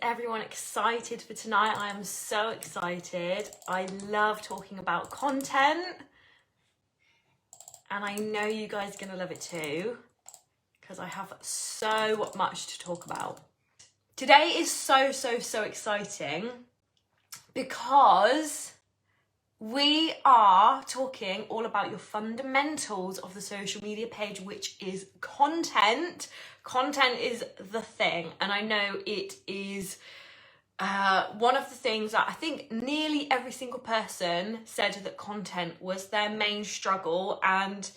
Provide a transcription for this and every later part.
everyone excited for tonight? I am so excited. I love talking about content, and I know you guys are going to love it too, because I have so much to talk about. Today is so exciting because we are talking all about your fundamentals of the social media page, which is content. Content is the thing, and I know it is one of the things that I think nearly every single person said that content was their main struggle, and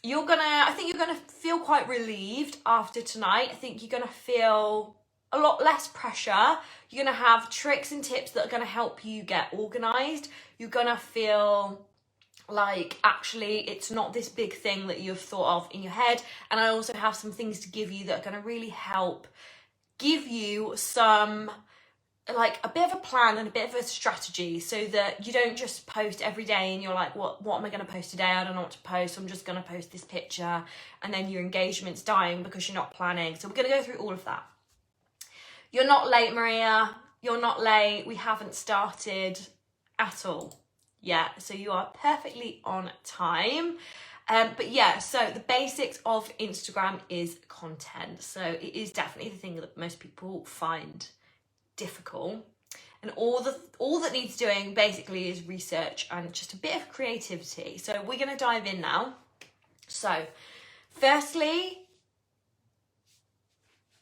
I think you're gonna feel quite relieved after tonight. I think you're gonna feel a lot less pressure. You're gonna have tricks and tips that are gonna help you get organized. You're gonna feel like actually it's not this big thing that you've thought of in your head. And I also have some things to give you that are gonna really help give you some, like a bit of a plan and a bit of a strategy, so that you don't just post every day and you're like, what am I going to post today? I don't know what to post, so I'm just going to post this picture, and then your engagement's dying because you're not planning. So we're going to go through all of that. You're not late, Maria. You're not late. We haven't started at all yet, so you are perfectly on time. But yeah, so the basics of Instagram is content. So it is definitely the thing that most people find difficult, and all that needs doing basically is research and just a bit of creativity. So we're going to dive in now. So firstly,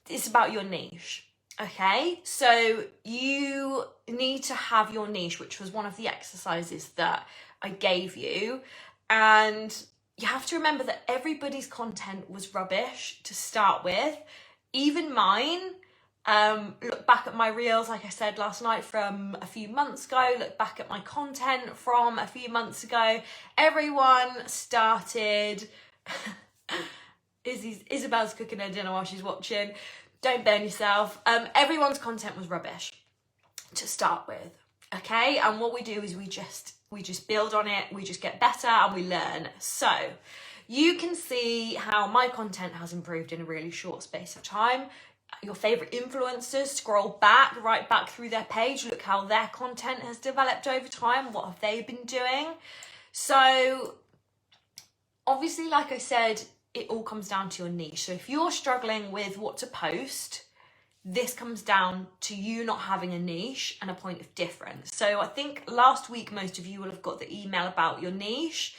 it's about your niche. Okay, so you need to have your niche, which was one of the exercises that I gave you, and you have to remember that everybody's content was rubbish to start with, even mine. Look back at my reels, like I said last night, from a few months ago. Look back at my content from a few months ago. Everyone started Isabel's cooking her dinner while she's watching. Don't burn yourself. Everyone's content was rubbish to start with. Okay, and what we do is we just build on it, we just get better and we learn. So you can see how my content has improved in a really short space of time. Your favorite influencers, scroll right back through their page, look how their content has developed over time. What have they been doing? So obviously, like I said, it all comes down to your niche. So if you're struggling with what to post, this comes down to you not having a niche and a point of difference. So I think last week, most of you will have got the email about your niche.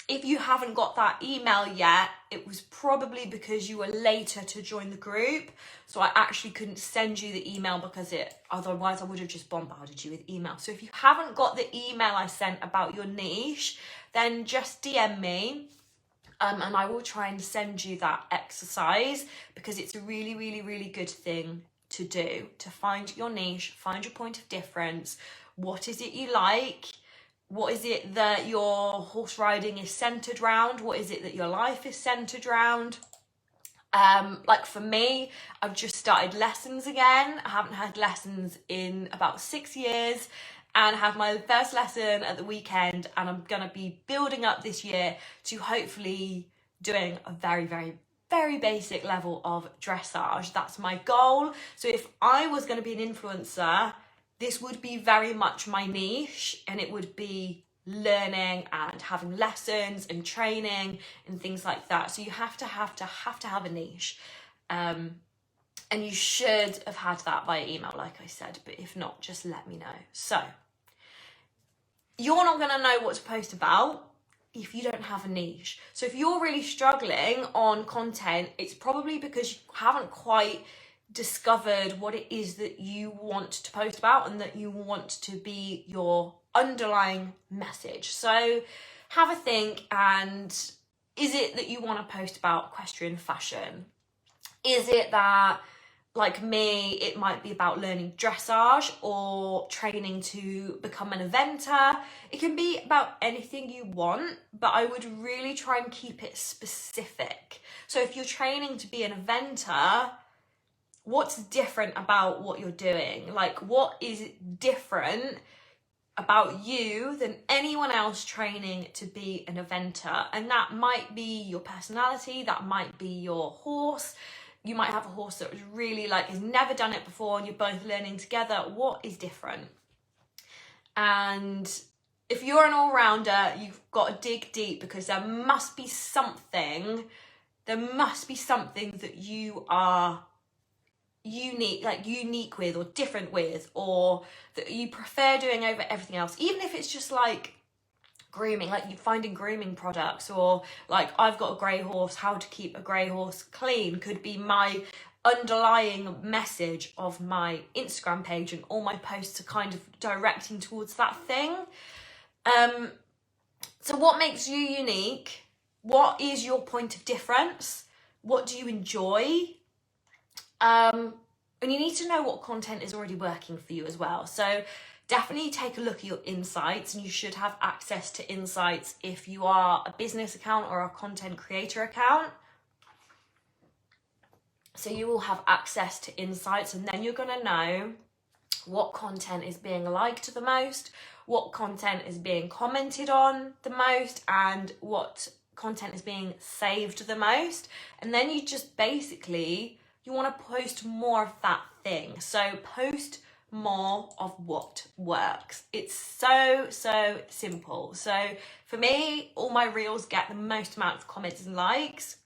If you haven't got that email yet, it was probably because you were later to join the group. So I actually couldn't send you the email because otherwise I would have just bombarded you with email. So if you haven't got the email I sent about your niche, then just DM me. And I will try and send you that exercise, because it's a really good thing to do, to find your niche, find your point of difference. What is it you like? What is it that your horse riding is centered around? What is it that your life is centered around? Like for me, I've just started lessons again. I haven't had lessons in about 6 years, and I have my first lesson at the weekend, and I'm going to be building up this year to hopefully doing a very basic level of dressage. That's my goal. So if I was going to be an influencer, this would be very much my niche, and it would be learning and having lessons and training and things like that. So you have to have a niche. And you should have had that via email, like I said, but if not, just let me know. So you're not going to know what to post about if you don't have a niche. So if you're really struggling on content, it's probably because you haven't quite discovered what it is that you want to post about and that you want to be your underlying message. So have a think, and is it that you want to post about equestrian fashion? Is it that, like me, it might be about learning dressage or training to become an eventer? It can be about anything you want, but I would really try and keep it specific. So if you're training to be an eventer, what's different about what you're doing? Like, what is different about you than anyone else training to be an eventer? And that might be your personality, that might be your horse, you might have a horse that was really like, has never done it before, and you're both learning together. What is different? And if you're an all-rounder, you've got to dig deep, because there must be something that you are unique with, or different with, or that you prefer doing over everything else. Even if it's just like grooming, like you finding grooming products, or like, I've got a grey horse, how to keep a grey horse clean could be my underlying message of my Instagram page, and all my posts are kind of directing towards that thing. So what makes you unique? What is your point of difference? What do you enjoy? And you need to know what content is already working for you as well. So definitely take a look at your insights, and you should have access to insights if you are a business account or a content creator account. So you will have access to insights, and then you're going to know what content is being liked the most, what content is being commented on the most, and what content is being saved the most. And then you just basically, you want to post more of that thing. So post more of what works. It's so simple. So for me, all my reels get the most amount of comments and likes.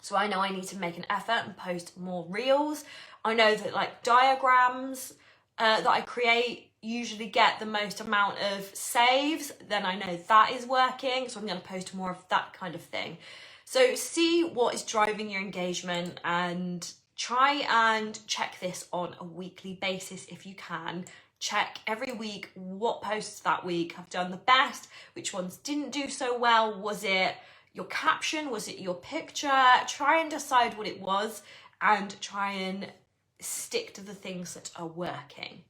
So I know I need to make an effort and post more reels. I know that like diagrams that I create usually get the most amount of saves. Then I know that is working. So I'm going to post more of that kind of thing. So see what is driving your engagement, and try and check this on a weekly basis if you can. Check every week what posts that week have done the best, which ones didn't do so well. Was it your caption? Was it your picture? Try and decide what it was, and try and stick to the things that are working.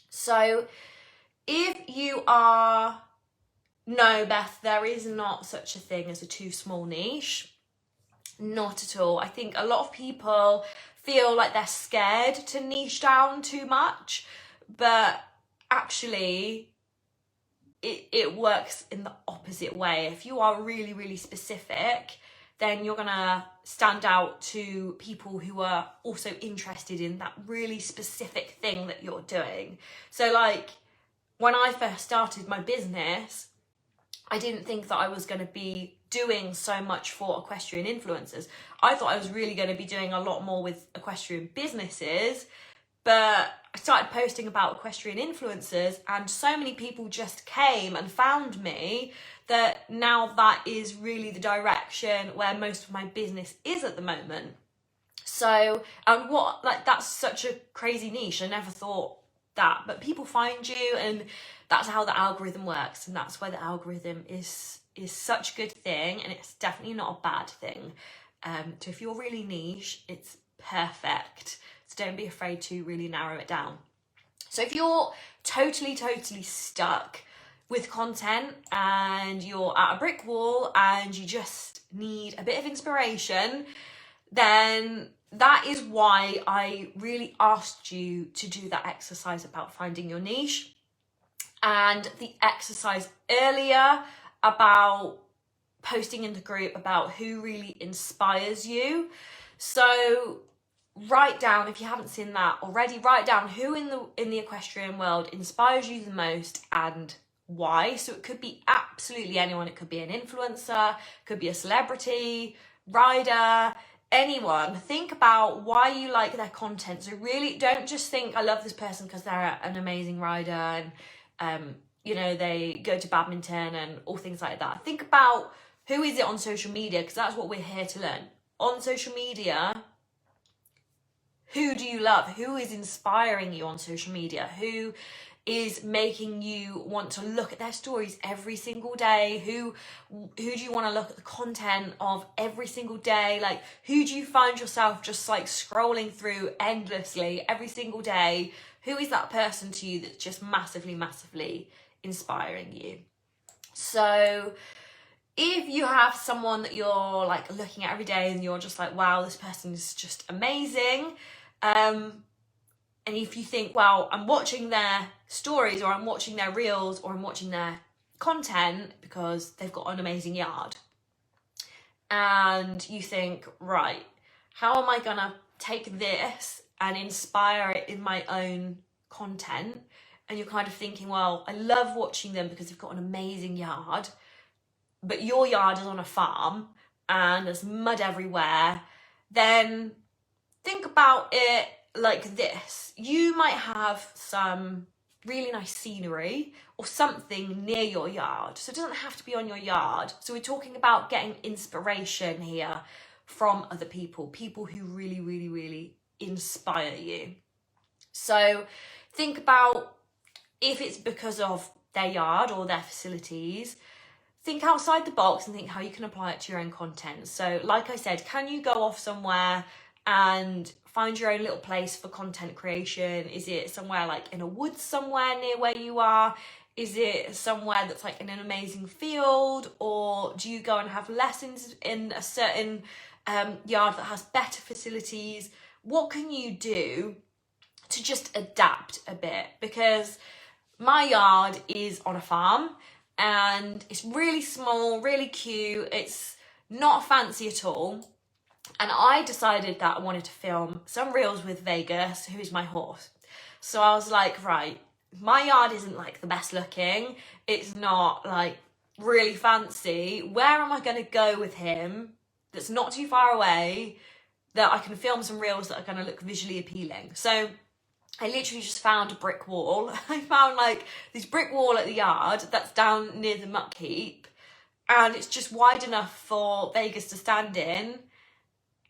So if you are, no, Beth, there is not such a thing as a too small niche. Not at all. I think a lot of people feel like they're scared to niche down too much, but actually it works in the opposite way. If you are really specific, then you're gonna stand out to people who are also interested in that really specific thing that you're doing. So like, when I first started my business, I didn't think that I was going to be doing so much for equestrian influencers. I thought I was really going to be doing a lot more with equestrian businesses, but I started posting about equestrian influencers, and so many people just came and found me that now that is really the direction where most of my business is at the moment. So, and what, like, that's such a crazy niche. I never thought that, but people find you, and that's how the algorithm works, and that's why the algorithm is such a good thing, and it's definitely not a bad thing. So if you're really niche, it's perfect. So don't be afraid to really narrow it down. So if you're totally stuck with content, and you're at a brick wall, and you just need a bit of inspiration, then that is why I really asked you to do that exercise about finding your niche, and the exercise earlier about posting in the group about who really inspires you. So write down, if you haven't seen that already, write down who in the equestrian world inspires you the most and why. So it could be absolutely anyone. It could be an influencer, could be a celebrity, rider, anyone. Think about why you like their content. So really don't just think, I love this person because they're an amazing rider and you know, they go to badminton and all things like that. Think about who is it on social media, because that's what we're here to learn. On social media, who do you love? Who is inspiring you on social media? Who is making you want to look at their stories every single day? Who do you want to look at the content of every single day? Like, who do you find yourself just like scrolling through endlessly every single day? Who is that person to you that's just massively inspiring you? So if you have someone that you're like looking at every day and you're just like, wow, this person is just amazing, and if you think, well, I'm watching their stories, or I'm watching their reels, or I'm watching their content because they've got an amazing yard, and you think, right, how am I gonna take this and inspire it in my own content? And you're kind of thinking, well, I love watching them because they've got an amazing yard, but your yard is on a farm and there's mud everywhere. Then think about it like this. You might have some really nice scenery or something near your yard. So it doesn't have to be on your yard. So we're talking about getting inspiration here from other people, people who really, really, really inspire you. So think about if it's because of their yard or their facilities, think outside the box and think how you can apply it to your own content. So like I said, can you go off somewhere and find your own little place for content creation? Is it somewhere like in a woods somewhere near where you are? Is it somewhere that's like in an amazing field? Or do you go and have lessons in a certain yard that has better facilities? What can you do to just adapt a bit? Because my yard is on a farm and it's really small, really cute. It's not fancy at all. And I decided that I wanted to film some reels with Vegas, who is my horse. So I was like, right, my yard isn't like the best looking. It's not like really fancy. Where am I going to go with him that's not too far away that I can film some reels that are going to look visually appealing? So I literally just found a brick wall. I found like this brick wall at the yard that's down near the muck heap. And it's just wide enough for Vegas to stand in.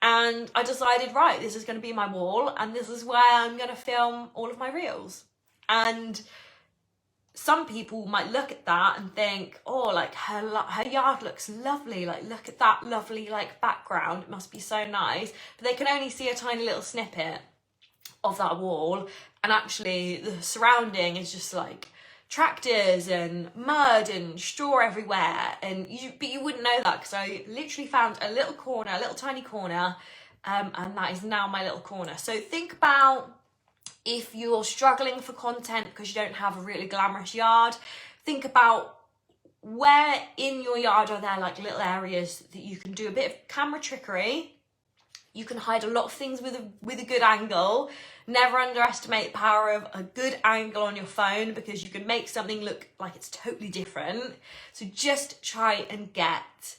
And I decided, right, this is going to be my wall and this is where I'm going to film all of my reels. And some people might look at that and think, oh, like her yard looks lovely. Like, look at that lovely like background. It must be so nice. But they can only see a tiny little snippet of that wall. And actually the surrounding is just like tractors and mud and straw everywhere, and but you wouldn't know that because I literally found a little corner, a little tiny corner, and that is now my little corner. So think about if you're struggling for content because you don't have a really glamorous yard. Think about where in your yard are there like little areas that you can do a bit of camera trickery. You can hide a lot of things with a good angle. Never underestimate the power of a good angle on your phone because you can make something look like it's totally different. So just try and get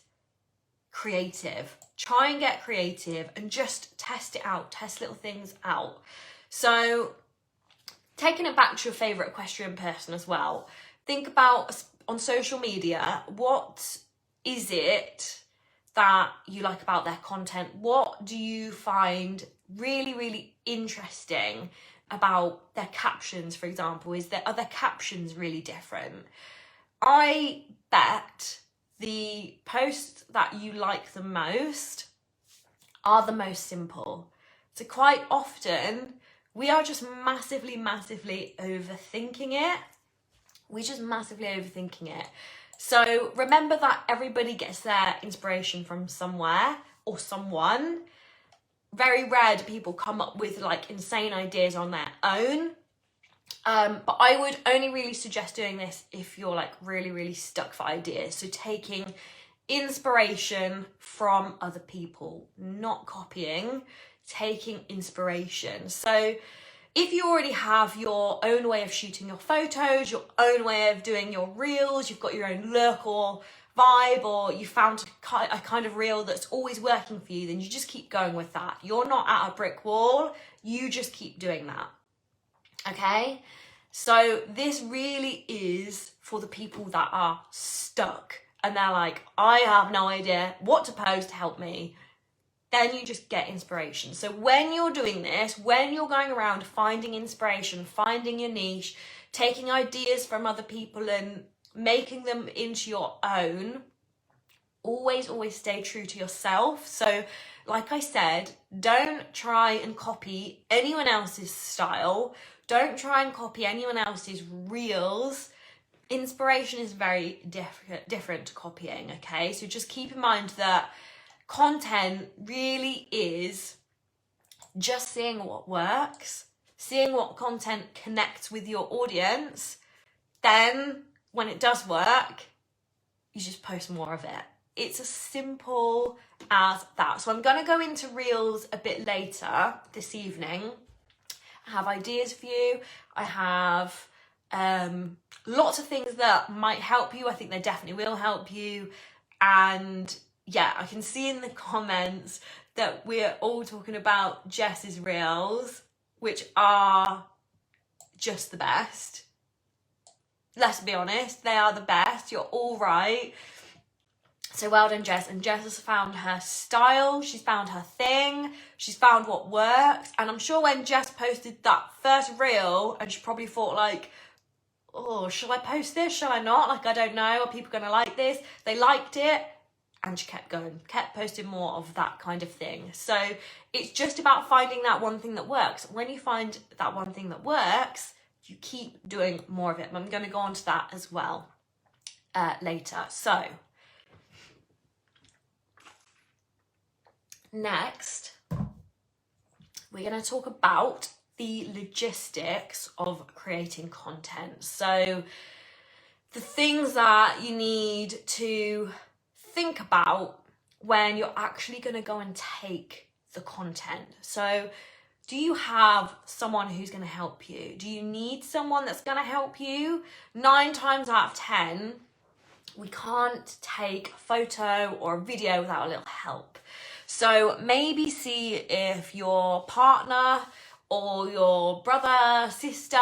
creative. Try and get creative and just test it out. Test little things out. So taking it back to your favourite equestrian person as well. Think about on social media, what is it that you like about their content? What do you find really, really interesting about their captions, for example? Are their captions really different? I bet the posts that you like the most are the most simple. So quite often we are just massively overthinking it. We're just massively overthinking it. So remember that everybody gets their inspiration from somewhere or someone. Very rare do people come up with like insane ideas on their own. But I would only really suggest doing this if you're like really, really stuck for ideas. So taking inspiration from other people, not copying, taking inspiration. So if you already have your own way of shooting your photos, your own way of doing your reels, you've got your own look or vibe, or you found a kind of reel that's always working for you, then you just keep going with that. You're not at a brick wall, you just keep doing that. Okay? So this really is for the people that are stuck and they're like, I have no idea what to post to help me. Then you just get inspiration. So when you're doing this, when you're going around finding inspiration, finding your niche, taking ideas from other people and making them into your own, always stay true to yourself. So like I said, don't try and copy anyone else's style. Don't try and copy anyone else's reels. Inspiration is very different to copying, okay? So just keep in mind that content really is just seeing what works, seeing what content connects with your audience. Then when it does work, you just post more of it. It's as simple as that. So I'm going to go into reels a bit later this evening. I have ideas for you. I have lots of things that might help you. I think they definitely will help you. And yeah, I can see in the comments that we're all talking about Jess's reels, which are just the best. Let's be honest, they are the best. You're all right. So well done, Jess. And Jess has found her style. She's found her thing. She's found what works. And I'm sure when Jess posted that first reel, and she probably thought like, oh, shall I post this? Shall I not? Like, I don't know. Are people going to like this? They liked it. And she kept going, kept posting more of that kind of thing. So it's just about finding that one thing that works. When you find that one thing that works, you keep doing more of it. I'm going to go on to that as well later. So next, we're going to talk about the logistics of creating content. So the things that you need to think about when you're actually going to go and take the content. So do you have someone who's going to help you? Do you need someone that's going to help you? 9 times out of 10, we can't take a photo or a video without a little help. So maybe see if your partner or your brother, sister,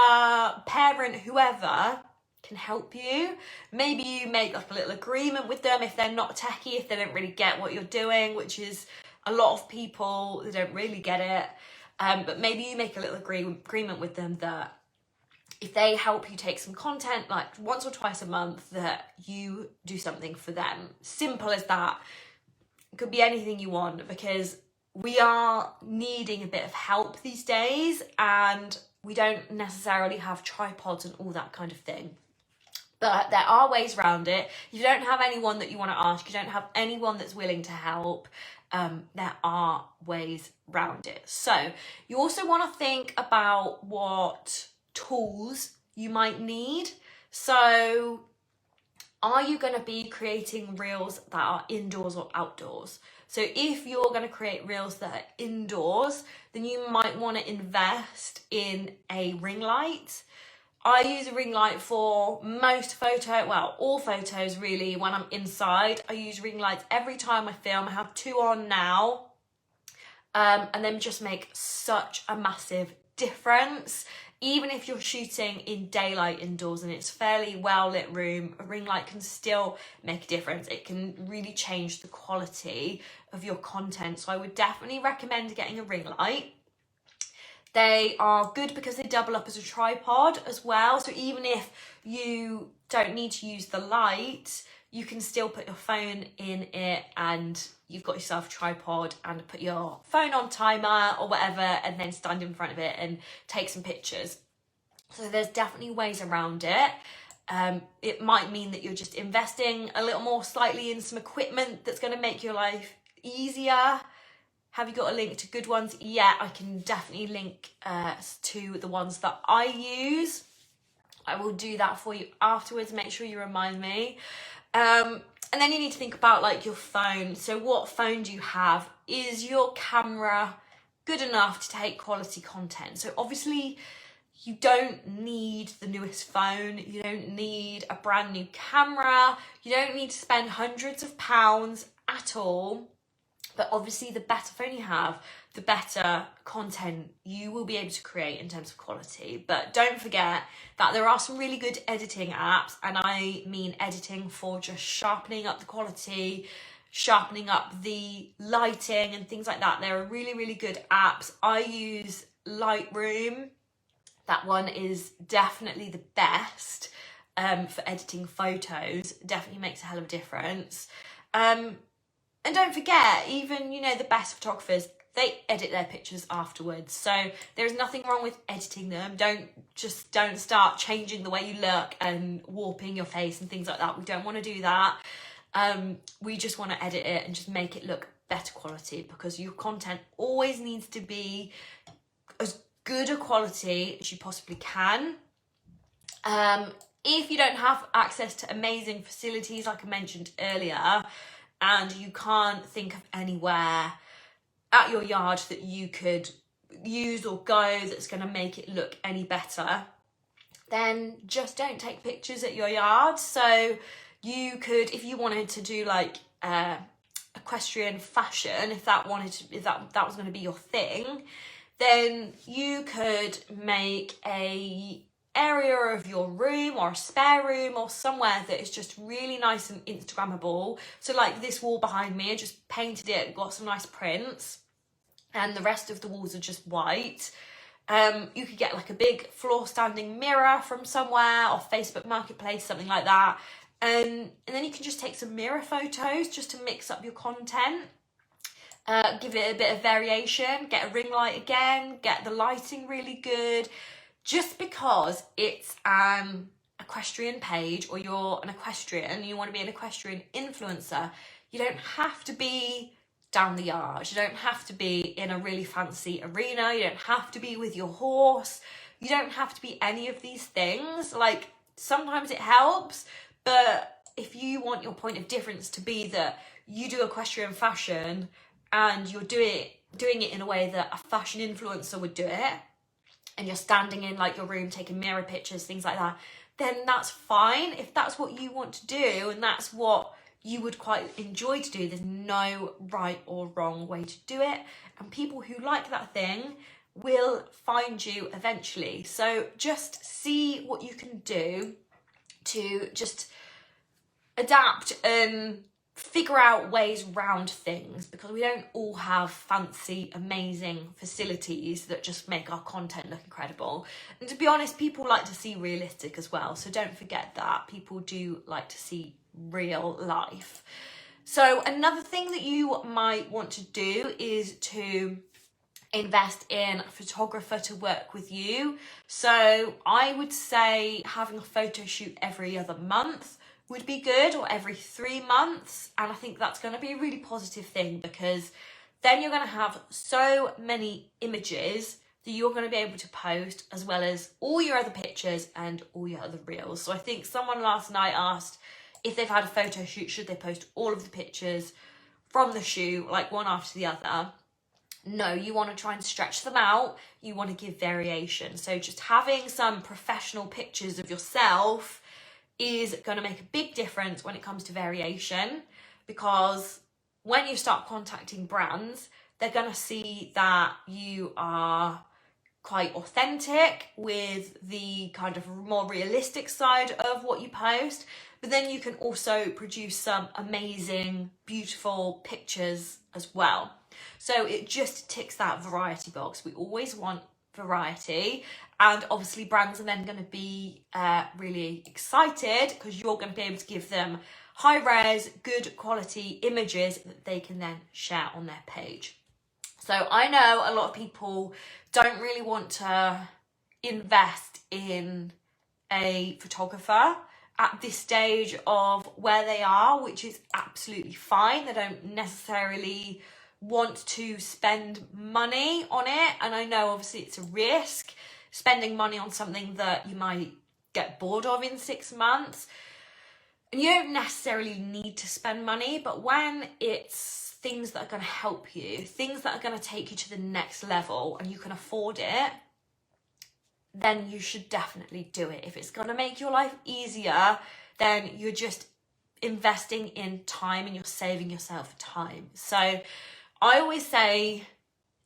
parent, whoever can help you. Maybe you make like a little agreement with them if they're not techie, if they don't really get what you're doing, which is a lot of people, they don't really get it. But maybe you make a little agreement with them that if they help you take some content like once or twice a month, that you do something for them. Simple as that. It could be anything you want, because we are needing a bit of help these days and we don't necessarily have tripods and all that kind of thing. But there are ways around it. If you don't have anyone that you want to ask, you don't have anyone that's willing to help, there are ways around it. So you also want to think about what tools you might need. So are you going to be creating reels that are indoors or outdoors? So if you're going to create reels that are indoors, then you might want to invest in a ring light. I use a ring light for most all photos really. When I'm inside, I use ring lights every time I film. I have 2 on now, and them just make such a massive difference. Even if you're shooting in daylight indoors and it's fairly well lit room, a ring light can still make a difference. It can really change the quality of your content. So I would definitely recommend getting a ring light. They are good because they double up as a tripod as well. So even if you don't need to use the light, you can still put your phone in it and you've got yourself a tripod, and put your phone on timer or whatever and then stand in front of it and take some pictures. So there's definitely ways around it. It might mean that you're just investing a little more slightly in some equipment that's going to make your life easier. Have you got a link to good ones? Yeah, I can definitely link to the ones that I use. I will do that for you afterwards. Make sure you remind me. And then you need to think about like your phone. So what phone do you have? Is your camera good enough to take quality content? So obviously you don't need the newest phone. You don't need a brand new camera. You don't need to spend hundreds of pounds at all. But obviously the better phone you have, the better content you will be able to create in terms of quality. But don't forget that there are some really good editing apps, and I mean editing for just sharpening up the quality, sharpening up the lighting and things like that. There are really, really good apps. I use Lightroom. That one is definitely the best for editing photos. Definitely makes a hell of a difference. And don't forget, even, the best photographers, they edit their pictures afterwards. So there's nothing wrong with editing them. Don't start changing the way you look and warping your face and things like that. We don't want to do that. We just want to edit it and just make it look better quality, because your content always needs to be as good a quality as you possibly can. If you don't have access to amazing facilities, like I mentioned earlier, and you can't think of anywhere at your yard that you could use or go that's going to make it look any better, then just don't take pictures at your yard. So you could, if you wanted to do like equestrian fashion, if that was going to be your thing, then you could make a area of your room or a spare room or somewhere that is just really nice and Instagrammable. So like this wall behind me, I just painted it, got some nice prints, and the rest of the walls are just white. You could get like a big floor standing mirror from somewhere, or Facebook Marketplace, something like that. And then you can just take some mirror photos just to mix up your content. Give it a bit of variation, get a ring light again, get the lighting really good. Just because it's an equestrian page, or you're an equestrian, you want to be an equestrian influencer, you don't have to be down the yard. You don't have to be in a really fancy arena. You don't have to be with your horse. You don't have to be any of these things. Like, sometimes it helps, but if you want your point of difference to be that you do equestrian fashion and you're doing it in a way that a fashion influencer would do it, and you're standing in like your room taking mirror pictures, things like that, then that's fine. If that's what you want to do and that's what you would quite enjoy to do, there's no right or wrong way to do it. And people who like that thing will find you eventually. So just see what you can do to just adapt and figure out ways around things, because we don't all have fancy, amazing facilities that just make our content look incredible. And to be honest, people like to see realistic as well. So don't forget that. People do like to see real life. So another thing that you might want to do is to invest in a photographer to work with you. So I would say having a photo shoot every other month would be good, or every 3 months. And I think that's going to be a really positive thing, because then you're going to have so many images that you're going to be able to post, as well as all your other pictures and all your other reels. So I think someone last night asked if they've had a photo shoot, should they post all of the pictures from the shoot, like one after the other? No, you want to try and stretch them out. You want to give variation. So just having some professional pictures of yourself is going to make a big difference when it comes to variation, because when you start contacting brands, they're going to see that you are quite authentic with the kind of more realistic side of what you post, but then you can also produce some amazing, beautiful pictures as well. So it just ticks that variety box. We always want variety, and obviously brands are then going to be really excited, because you're going to be able to give them high res, good quality images that they can then share on their page. So I know a lot of people don't really want to invest in a photographer at this stage of where they are, which is absolutely fine. They don't necessarily want to spend money on it, and I know obviously it's a risk spending money on something that you might get bored of in 6 months, and you don't necessarily need to spend money. But when it's things that are going to help you, things that are going to take you to the next level, and you can afford it, then you should definitely do it. If it's going to make your life easier, then you're just investing in time and you're saving yourself time. So I always say,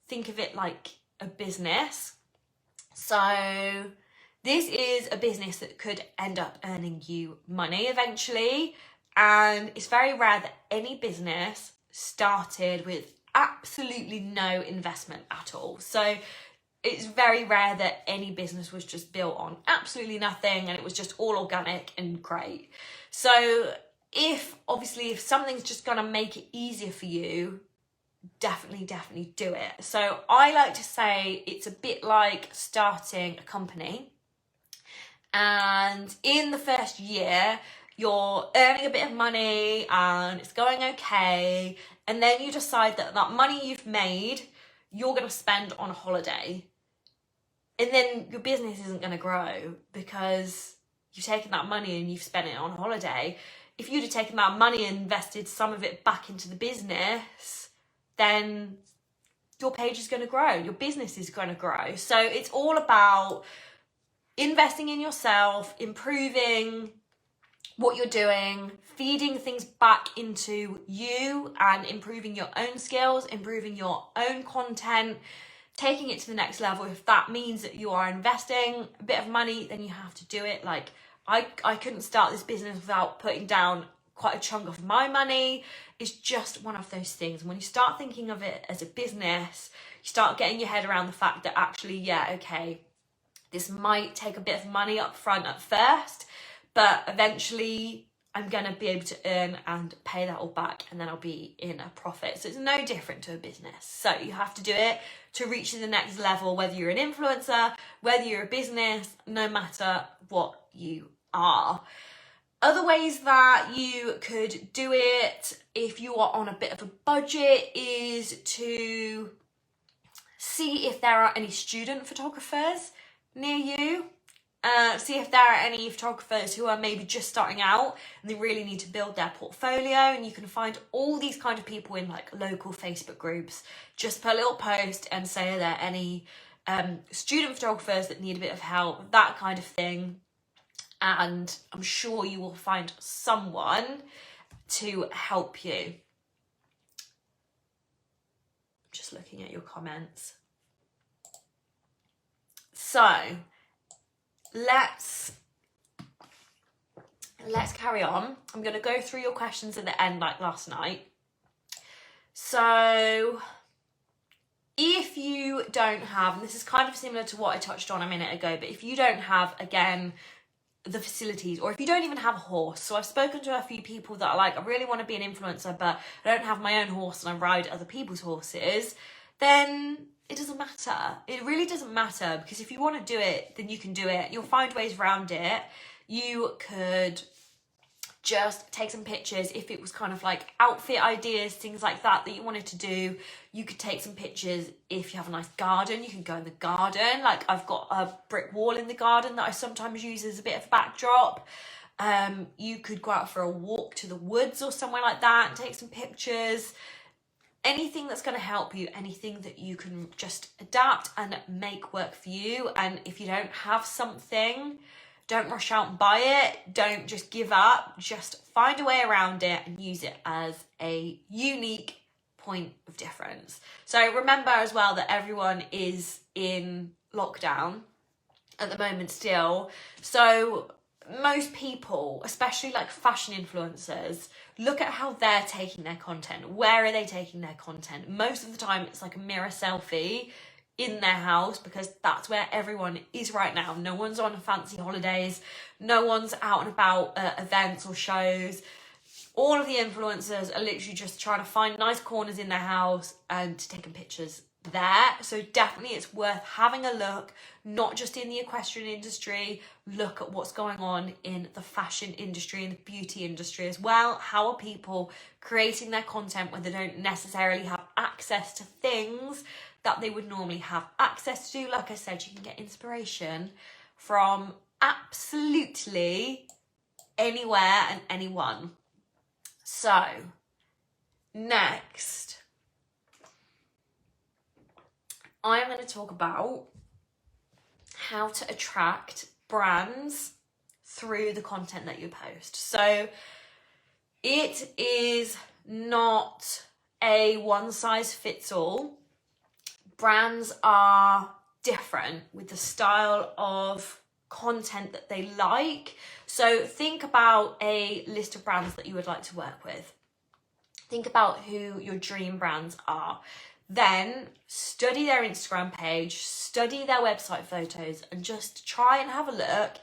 think of it like a business. So this is a business that could end up earning you money eventually. And it's very rare that any business started with absolutely no investment at all. So it's very rare that any business was just built on absolutely nothing and it was just all organic and great. So if something's just going to make it easier for you, definitely do it. So I like to say it's a bit like starting a company, and in the first year you're earning a bit of money and it's going okay, and then you decide that that money you've made you're going to spend on a holiday, and then your business isn't going to grow because you've taken that money and you've spent it on holiday. if you'd have taken that money and invested some of it back into the business, then your page is going to grow, your business is going to grow. So it's all about investing in yourself, improving what you're doing, feeding things back into you and improving your own skills, improving your own content, taking it to the next level. If that means that you are investing a bit of money, then you have to do it. Like I couldn't start this business without putting down quite a chunk of my money. It's just one of those things. When you start thinking of it as a business, you start getting your head around the fact that actually, yeah, okay, this might take a bit of money up front at first, but eventually I'm going to be able to earn and pay that all back, and then I'll be in a profit. So it's no different to a business. So you have to do it to reach the next level, whether you're an influencer, whether you're a business, no matter what you are. Other ways that you could do it if you are on a bit of a budget is to see if there are any student photographers near you. See if there are any photographers who are maybe just starting out and they really need to build their portfolio, and you can find all these kind of people in like local Facebook groups. Just put a little post and say, are there any student photographers that need a bit of help, that kind of thing. And I'm sure you will find someone to help you. I'm just looking at your comments. So let's carry on. I'm going to go through your questions at the end like last night. So if you don't have, and this is kind of similar to what I touched on a minute ago, but if you don't have, again, the facilities, or if you don't even have a horse. So I've spoken to a few people that are like, I really want to be an influencer, but I don't have my own horse and I ride other people's horses. Then it doesn't matter. It really doesn't matter, because if you want to do it, then you can do it. You'll find ways around it. You could just take some pictures. If it was kind of like outfit ideas, things like that you wanted to do, you could take some pictures. If you have a nice garden, you can go in the garden. Like I've got a brick wall in the garden that I sometimes use as a bit of a backdrop. You could go out for a walk to the woods or somewhere like that and take some pictures. Anything that's going to help you, anything that you can just adapt and make work for you. And if you don't have something, don't rush out and buy it. Don't just give up. Just find a way around it and use it as a unique point of difference. So remember as well that everyone is in lockdown at the moment still. So most people, especially like fashion influencers, look at how they're taking their content. Where are they taking their content? Most of the time it's like a mirror selfie in their house, because that's where everyone is right now. No one's on fancy holidays. No one's out and about events or shows. All of the influencers are literally just trying to find nice corners in their house and taking pictures there. So definitely it's worth having a look, not just in the equestrian industry. Look at what's going on in the fashion industry and the beauty industry as well. How are people creating their content when they don't necessarily have access to things that they would normally have access to? Like I said, you can get inspiration from absolutely anywhere and anyone. So next, I'm going to talk about how to attract brands through the content that you post. So it is not a one size fits all. Brands are different with the style of content that they like. So think about a list of brands that you would like to work with. Think about who your dream brands are. Then study their Instagram page, study their website photos, and just try and have a look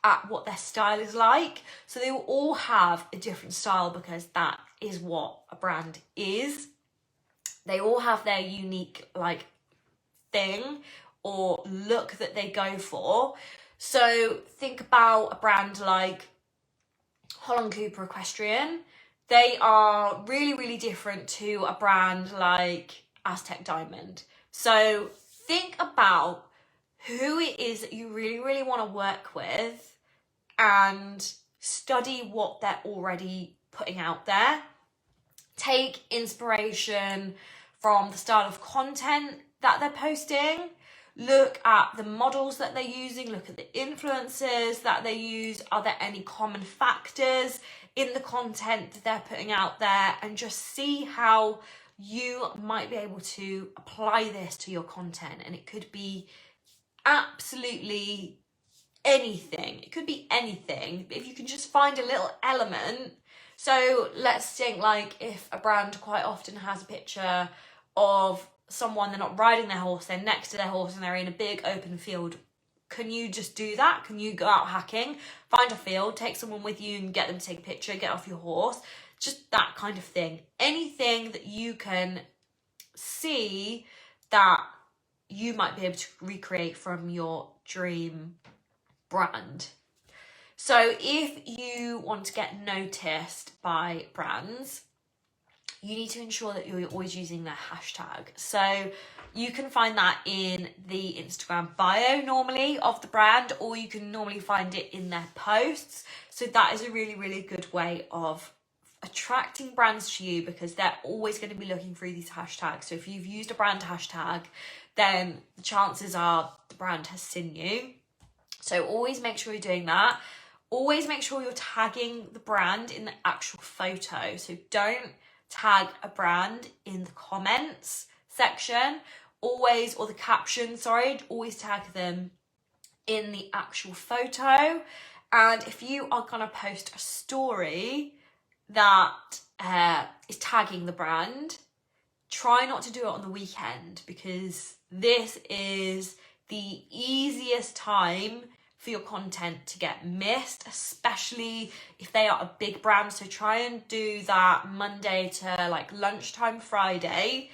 at what their style is like. So they will all have a different style, because that is what a brand is. They all have their unique like thing or look that they go for. So think about a brand like Holland Cooper Equestrian. They are really, really different to a brand like Aztec Diamond. So think about who it is that you really, really want to work with and study what they're already putting out there. Take inspiration from the style of content that they're posting. Look at the models that they're using, look at the influencers that they use. Are there any common factors in the content that they're putting out there? And just see how you might be able to apply this to your content. And it could be absolutely anything. It could be anything. If you can just find a little element. So let's think, like, if a brand quite often has a picture of someone, they're not riding their horse, they're next to their horse and they're in a big open field. Can you just do that? Can you go out hacking, find a field, take someone with you and get them to take a picture, get off your horse? Just that kind of thing. Anything that you can see that you might be able to recreate from your dream brand. So if you want to get noticed by brands, you need to ensure that you're always using their hashtag. So you can find that in the Instagram bio normally of the brand, or you can normally find it in their posts. So that is a really, really good way of attracting brands to you, because they're always going to be looking through these hashtags. So if you've used a brand hashtag, then the chances are the brand has seen you. So always make sure you're doing that. Always make sure you're tagging the brand in the actual photo. So don't tag a brand in the comments section, always, or the caption, sorry, always tag them in the actual photo. And if you are going to post a story that is tagging the brand, try not to do it on the weekend, because this is the easiest time for your content to get missed, especially if they are a big brand. So try and do that Monday to like lunchtime Friday,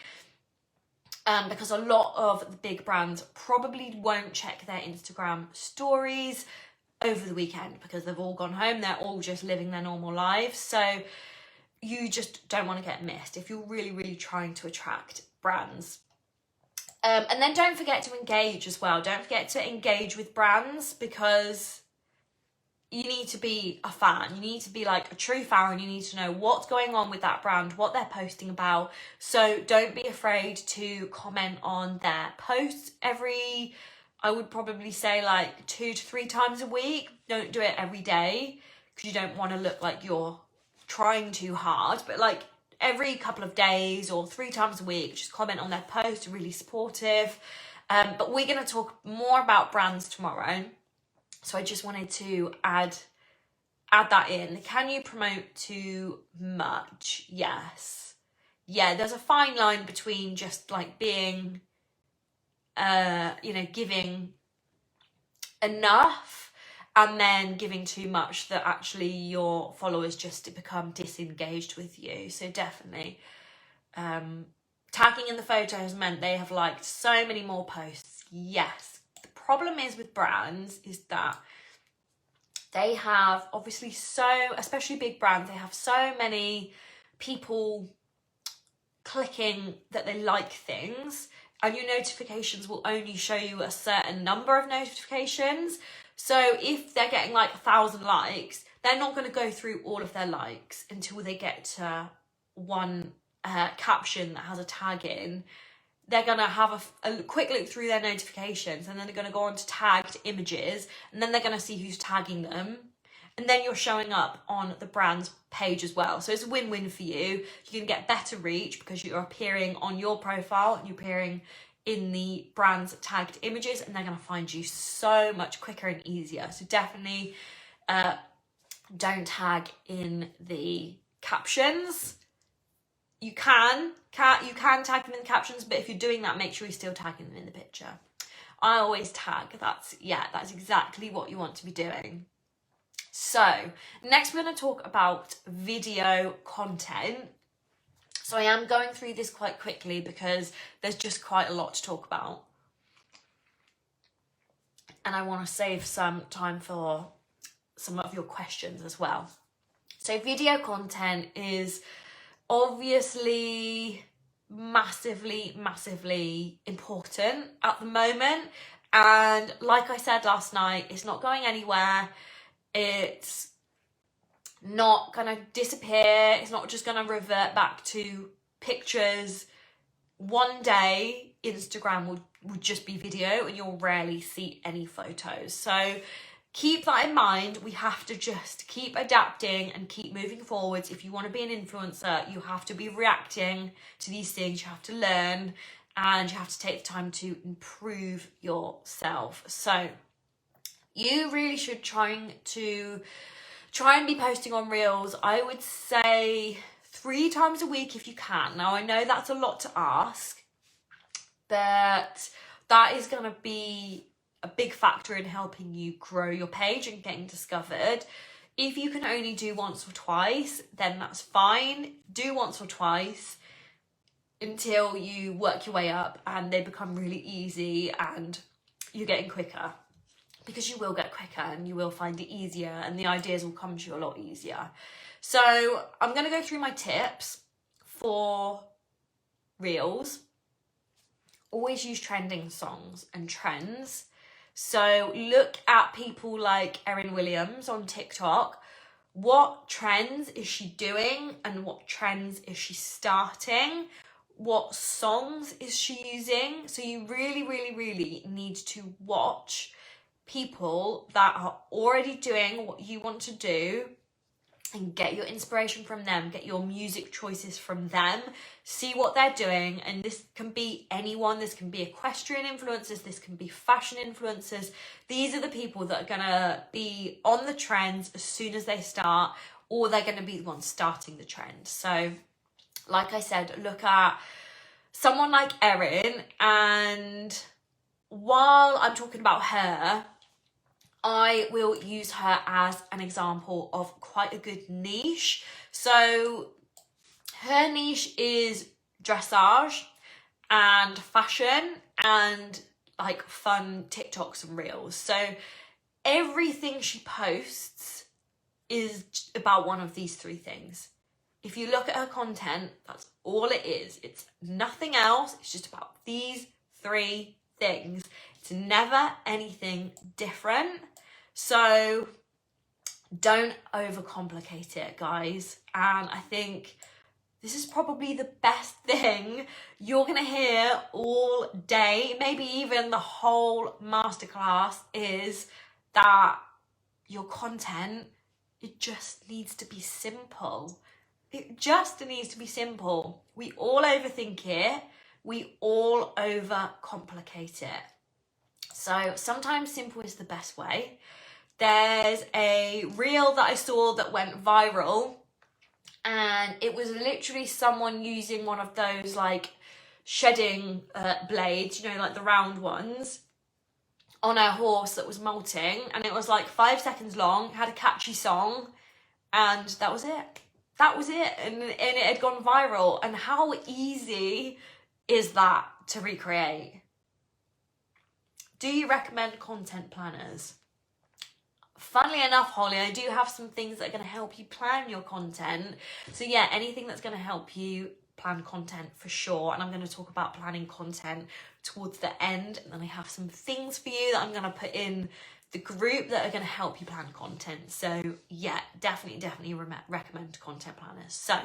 because a lot of the big brands probably won't check their Instagram stories over the weekend because they've all gone home, they're all just living their normal lives. So you just don't want to get missed if you're really, really trying to attract brands. And then don't forget to engage as well. Don't forget to engage with brands, because you need to be a fan. You need to be like a true fan, and you need to know what's going on with that brand, what they're posting about. So don't be afraid to comment on their posts I would probably say like 2 to 3 times a week. Don't do it every day, because you don't want to look like you're trying too hard. But like every couple of days or 3 times a week, just comment on their post, really supportive. But we're going to talk more about brands tomorrow. So I just wanted to add that in. Can you promote too much? Yes. Yeah, there's a fine line between just like being, giving enough and then giving too much that actually your followers just become disengaged with you. So definitely, tagging in the photo has meant they have liked so many more posts. Yes. The problem is with brands is that they have obviously especially big brands, they have so many people clicking that they like things, and your notifications will only show you a certain number of notifications. So if they're getting like 1,000 likes, they're not going to go through all of their likes until they get to one caption that has a tag in. They're going to have a quick look through their notifications, and then they're going to go on to tagged images, and then they're going to see who's tagging them. And then you're showing up on the brand's page as well. So it's a win-win for you. You can get better reach because you're appearing on your profile and you're appearing in the brand's tagged images, and they're going to find you so much quicker and easier. So definitely don't tag in the captions. You can tag them in the captions, but if you're doing that, make sure you're still tagging them in the picture. I always tag. That's exactly what you want to be doing. So next we're going to talk about video content. So I am going through this quite quickly because there's just quite a lot to talk about. And I want to save some time for some of your questions as well. So video content is obviously massively important at the moment. And like I said last night, it's not going anywhere. It's not gonna disappear. It's not just gonna revert back to pictures. One day Instagram will just be video and you'll rarely see any photos. So keep that in mind. We have to just keep adapting and keep moving forwards. If you want to be an influencer, you have to be reacting to these things. You have to learn and you have to take the time to improve yourself. So you really should try and be posting on Reels. I would say 3 times a week if you can. Now, I know that's a lot to ask, but that is going to be a big factor in helping you grow your page and getting discovered. If you can only do once or twice, then that's fine. Do once or twice until you work your way up and they become really easy and you're getting quicker, because you will get quicker and you will find it easier and the ideas will come to you a lot easier. So I'm going to go through my tips for Reels. Always use trending songs and trends. So look at people like Erin Williams on TikTok. What trends is she doing and what trends is she starting? What songs is she using? So you really, really, really need to watch people that are already doing what you want to do and get your inspiration from them, get your music choices from them, see what they're doing. And this can be anyone. This can be equestrian influencers, this can be fashion influencers. These are the people that are gonna be on the trends as soon as they start, or they're gonna be the ones starting the trend. So like I said, look at someone like Erin, and while I'm talking about her, I will use her as an example of quite a good niche. So her niche is dressage and fashion and like fun TikToks and Reels. So everything she posts is about one of these 3 things. If you look at her content, that's all it is. It's nothing else. It's just about these 3 things. It's never anything different. So don't overcomplicate it, guys. And I think this is probably the best thing you're going to hear all day, maybe even the whole masterclass, is that your content, it just needs to be simple. It just needs to be simple. We all overthink it. We all overcomplicate it. So sometimes simple is the best way. There's a reel that I saw that went viral, and it was literally someone using one of those like shedding blades, you know, like the round ones, on a horse that was molting, and it was like 5 seconds long, had a catchy song, and that was it. That was it, and it had gone viral. And how easy is that to recreate? Do you recommend content planners? Funnily enough, Holly, I do have some things that are going to help you plan your content. So yeah, anything that's going to help you plan content for sure. And I'm going to talk about planning content towards the end. And then I have some things for you that I'm going to put in the group that are going to help you plan content. So yeah, definitely recommend content planners. So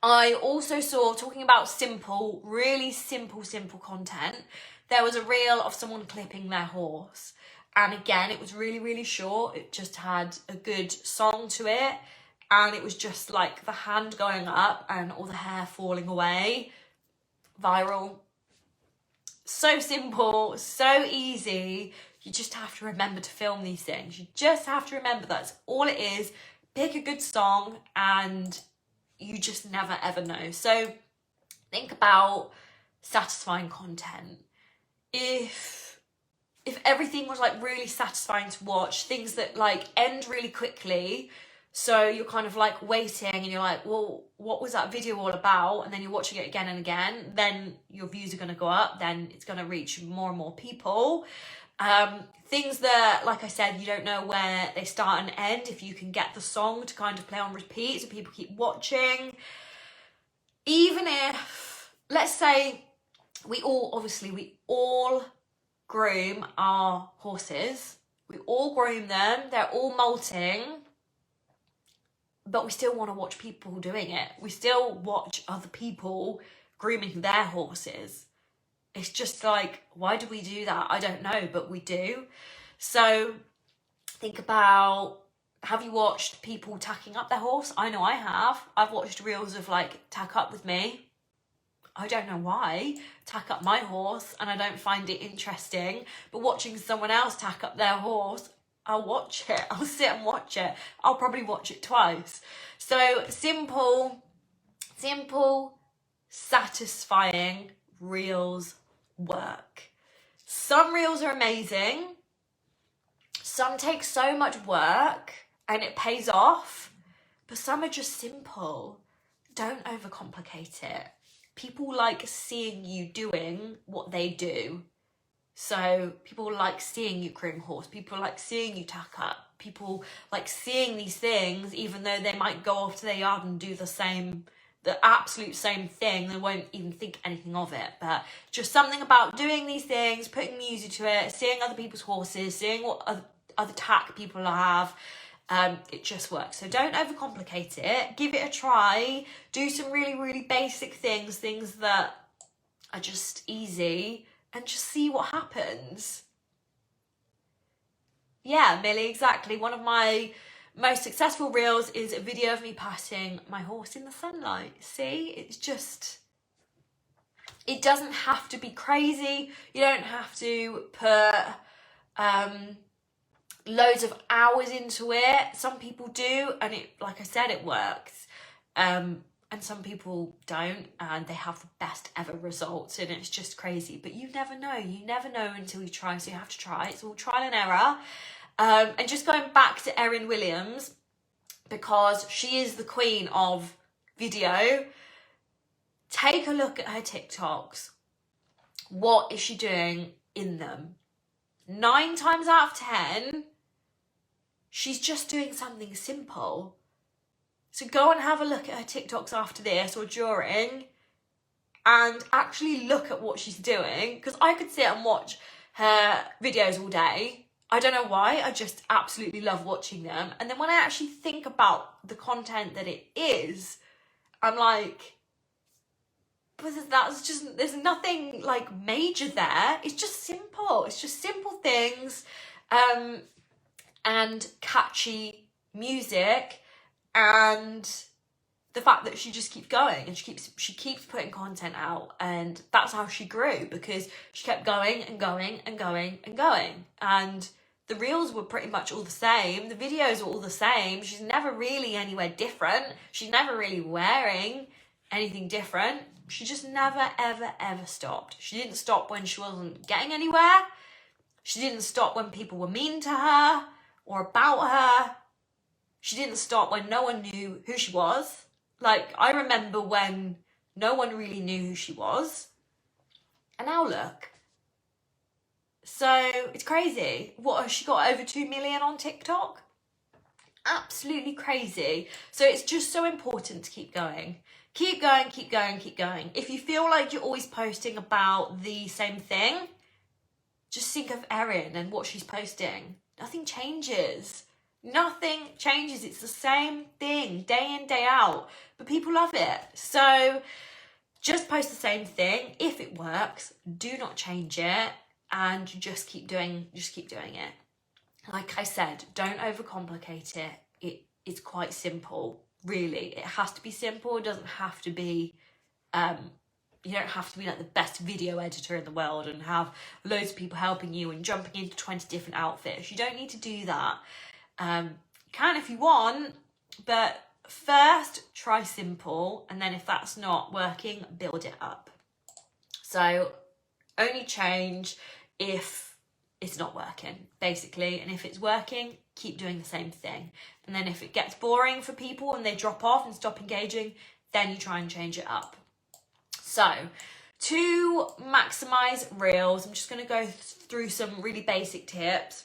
I also saw, talking about simple, really simple content, there was a reel of someone clipping their horse. And again, it was really, really short. It just had a good song to it. And it was just like the hand going up and all the hair falling away. Viral. So simple, so easy. You just have to remember to film these things. You just have to remember that's all it is. Pick a good song and you just never ever know. So think about satisfying content. If everything was like really satisfying to watch, things that like end really quickly, so you're kind of like waiting and you're like, well, what was that video all about? And then you're watching it again and again, then your views are going to go up, then it's going to reach more and more people. Things that, like I said, you don't know where they start and end. If you can get the song to kind of play on repeat so people keep watching. Even if, let's say, we all groom our horses. We all groom them. They're all molting. but we still want to watch people doing it. We still watch other people grooming their horses. It's just like, why do we do that? I don't know, but we do. So think about, have you watched people tacking up their horse? I know I have. I've watched reels of like, tack up with me. I don't know why. Tack up my horse, and I don't find it interesting. But watching someone else tack up their horse, I'll watch it. I'll sit and watch it. I'll probably watch it twice. So simple, satisfying reels work. Some reels are amazing. Some take so much work and it pays off, but some are just simple. Don't overcomplicate it. People like seeing you doing what they do. So people like seeing you groom horse. People like seeing you tack up. People like seeing these things, even though they might go off to their yard and do the absolute same thing. They won't even think anything of it. But just something about doing these things, putting music to it, seeing other people's horses, seeing what other tack people have. It just works. So don't overcomplicate it. Give it a try. Do some really, really basic things that are just easy, and just see what happens. Yeah, Millie, exactly. One of my most successful reels is a video of me patting my horse in the sunlight. See, it's just, it doesn't have to be crazy. You don't have to put loads of hours into it. Some people do, and it, like I said, it works. And some people don't, and they have the best ever results, and it's just crazy. But you never know. You never know until you try, so you have to try. It's all trial and error. And just going back to Erin Williams, because she is the queen of video, take a look at her TikToks. What is she doing in them? 9 times out of 10, she's just doing something simple. So go and have a look at her TikToks after this or during, and actually look at what she's doing, because I could sit and watch her videos all day. I don't know why, I just absolutely love watching them. And then when I actually think about the content that it is, I'm like, but that's just, there's nothing like major there. It's just simple. It's just simple things, and catchy music. And the fact that she just keeps going, and she keeps putting content out, and that's how she grew, because she kept going and going and going and going. And the reels were pretty much all the same. The videos were all the same. She's never really anywhere different. She's never really wearing anything different. She just never, ever, ever stopped. She didn't stop when she wasn't getting anywhere. She didn't stop when people were mean to her or about her. She didn't stop when no one knew who she was. Like, I remember when no one really knew who she was. And now look. So, it's crazy. What, has she got over 2 million on TikTok? Absolutely crazy. So it's just so important to keep going. Keep going, keep going, keep going. If you feel like you're always posting about the same thing, just think of Erin and what she's posting. Nothing changes. Nothing changes. It's the same thing day in, day out. But people love it. So just post the same thing. If it works, do not change it, and just keep doing it. Like I said, don't overcomplicate it. It's quite simple, really. It has to be simple. It doesn't have to be, you don't have to be like the best video editor in the world and have loads of people helping you and jumping into 20 different outfits. You don't need to do that. You can if you want, but first try simple, and then if that's not working, build it up. So only change if it's not working, basically, and if it's working, keep doing the same thing. And then if it gets boring for people and they drop off and stop engaging, then you try and change it up. So to maximize reels, I'm just going to go through some really basic tips.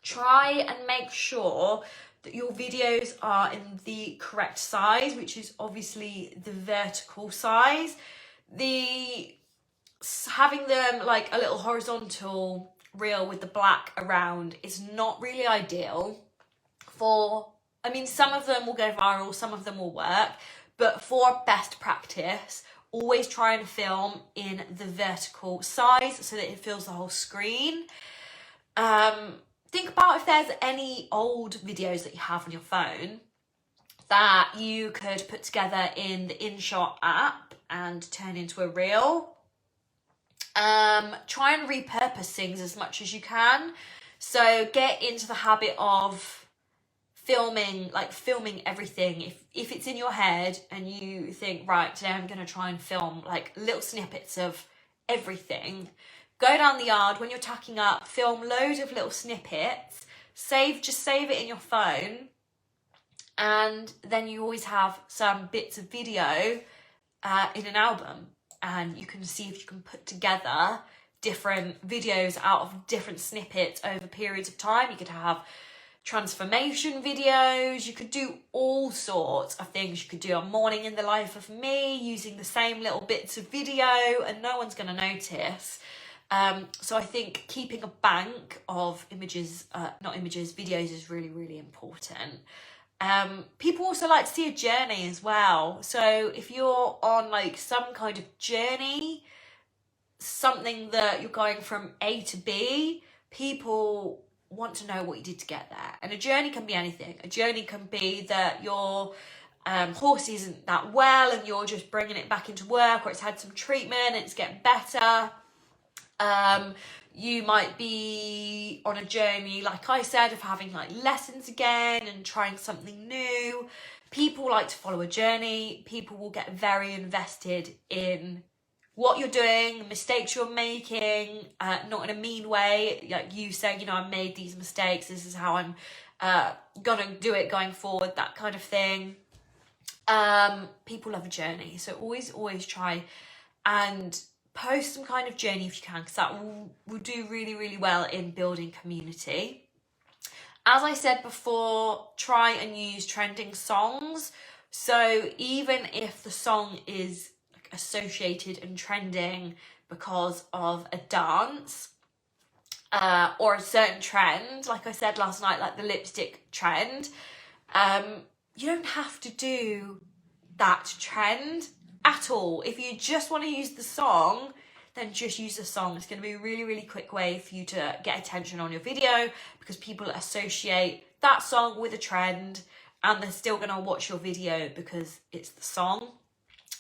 Try and make sure that your videos are in the correct size, which is obviously the vertical size. Having them like a little horizontal reel with the black around is not really ideal for I mean, some of them will go viral, some of them will work, but for best practice, always try and film in the vertical size so that it fills the whole screen. Think about if there's any old videos that you have on your phone that you could put together in the InShot app and turn into a reel. Try and repurpose things as much as you can. So get into the habit of filming everything. If it's in your head and you think, right, today I'm going to try and film like little snippets of everything, go down the yard when you're tacking up, film loads of little snippets, just save it in your phone, and then you always have some bits of video in an album, and you can see if you can put together different videos out of different snippets over periods of time. You could have transformation videos, you could do all sorts of things. You could do a morning in the life of me using the same little bits of video and no one's going to notice. So I think keeping a bank of videos is really, really important. People also like to see a journey as well. So if you're on like some kind of journey, something that you're going from A to B, people want to know what you did to get there. And a journey can be anything. A journey can be that your horse isn't that well and you're just bringing it back into work, or it's had some treatment and it's getting better. You might be on a journey, like I said, of having like lessons again and trying something new. People like to follow a journey. People will get very invested in what you're doing, mistakes you're making, not in a mean way, like you saying, you know, I made these mistakes, this is how I'm gonna do it going forward, that kind of thing. People love a journey, so always try and post some kind of journey if you can, because that will do really, really well in building community. As I said before, try and use trending songs. So even if the song is associated and trending because of a dance or a certain trend, like I said last night, like the lipstick trend, you don't have to do that trend at all. If you just want to use the song, then just use the song. It's going to be a really, really quick way for you to get attention on your video, because people associate that song with a trend and they're still going to watch your video because it's the song.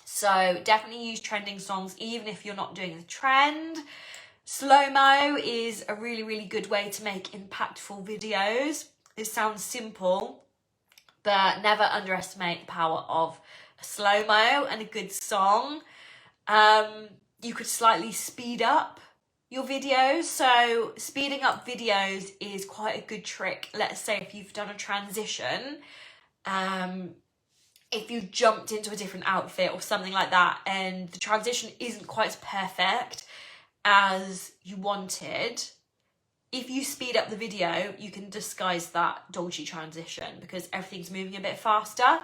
So definitely use trending songs even if you're not doing the trend. Slow-mo is a really, really good way to make impactful videos. It sounds simple, but never underestimate the power of a slow-mo and a good song. You could slightly speed up your videos. So speeding up videos is quite a good trick. Let's say if you've done a transition, if you jumped into a different outfit or something like that and the transition isn't quite as perfect as you wanted, if you speed up the video, you can disguise that dodgy transition because everything's moving a bit faster.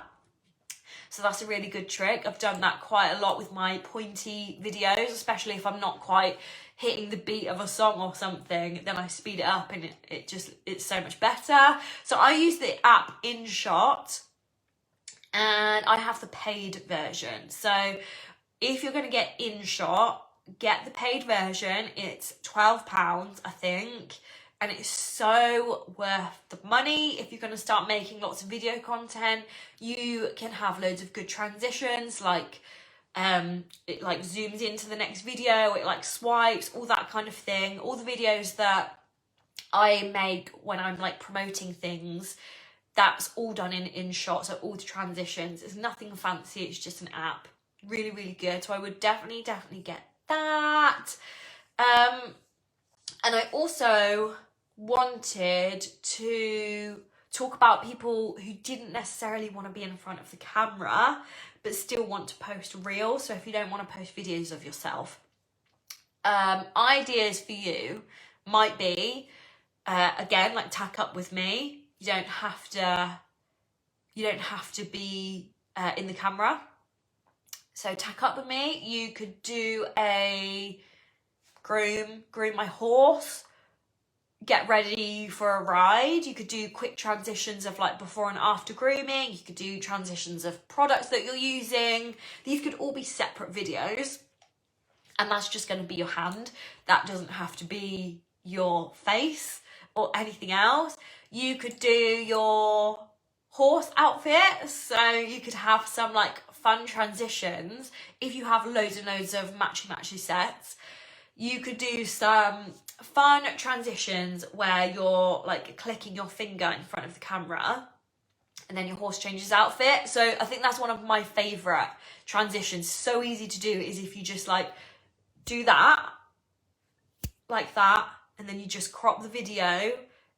So that's a really good trick. I've done that quite a lot with my pointy videos, especially if I'm not quite hitting the beat of a song or something, then I speed it up and it's so much better. So I use the app InShot and I have the paid version. So if you're going to get InShot, get the paid version. It's £12, I think. And it's so worth the money. If you're going to start making lots of video content, you can have loads of good transitions, like it like zooms into the next video, it like swipes, all that kind of thing. All the videos that I make when I'm like promoting things, that's all done in InShot. So all the transitions, it's nothing fancy, it's just an app. Really, really good. So I would definitely get that. And I also wanted to talk about people who didn't necessarily want to be in front of the camera but still want to post reels. So if you don't want to post videos of yourself, ideas for you might be again, like tack up with me. You don't have to be in the camera. So tack up with me. You could do a groom my horse get ready for a ride. You could do quick transitions of like before and after grooming. You could do transitions of products that you're using. These could all be separate videos, and that's just going to be your hand. That doesn't have to be your face or anything else. You could do your horse outfit, so you could have some like fun transitions. If you have loads and loads of matchy sets, you could do some fun transitions where you're like clicking your finger in front of the camera and then your horse changes outfit. So I think that's one of my favorite transitions. So easy to do is if you just like do that like that, and then you just crop the video,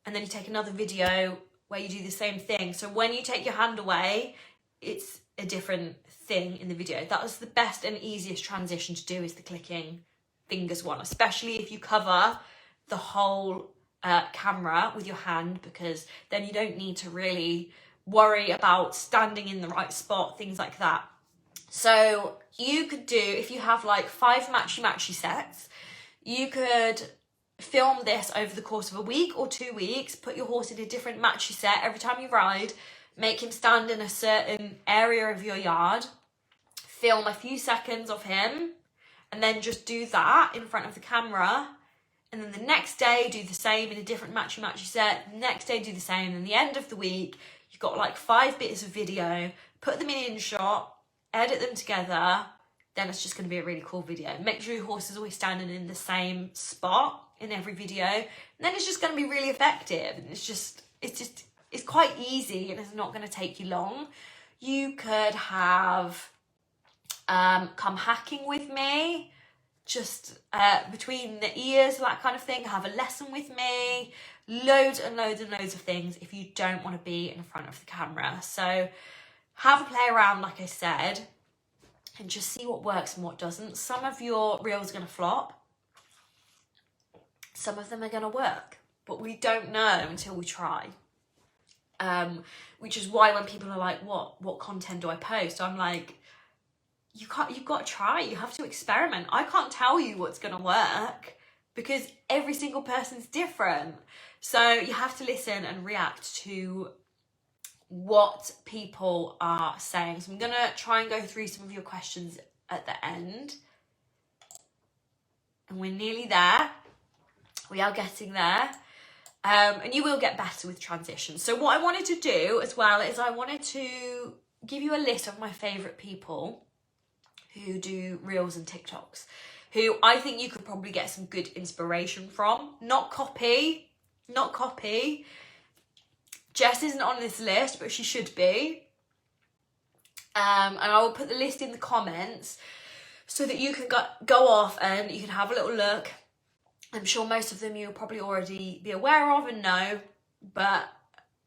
and then you take another video where you do the same thing. So when you take your hand away, it's a different thing in the video. That was the best and easiest transition to do, is the clicking fingers one, especially if you cover the whole camera with your hand, because then you don't need to really worry about standing in the right spot, things like that. So you could do, if you have like 5 matchy sets, you could film this over the course of a week or 2 weeks, put your horse in a different matchy set every time you ride, make him stand in a certain area of your yard, film a few seconds of him, and then just do that in front of the camera. And then the next day, do the same in a different matchy set. The next day, do the same. And the end of the week, you've got like 5 bits of video, put them in InShot, edit them together. Then it's just going to be a really cool video. Make sure your horse is always standing in the same spot in every video. And then it's just going to be really effective. And it's quite easy, and it's not going to take you long. You could have come hacking with me, just between the ears, that kind of thing. Have a lesson with me, loads and loads and loads of things if you don't want to be in front of the camera. So have a play around, like I said, and just see what works and what doesn't. Some of your reels are going to flop. Some of them are going to work, but we don't know until we try. Which is why when people are like, what content do I post? I'm like, you've got to try. You have to experiment. I can't tell you what's going to work because every single person's different. So you have to listen and react to what people are saying. So I'm going to try and go through some of your questions at the end. And we're nearly there. We are getting there. And you will get better with transitions. So what I wanted to do as well is I wanted to give you a list of my favourite people who do reels and TikToks, who I think you could probably get some good inspiration from. Not copy. Jess isn't on this list, but she should be. And I will put the list in the comments so that you can go off and you can have a little look. I'm sure most of them you'll probably already be aware of and know, but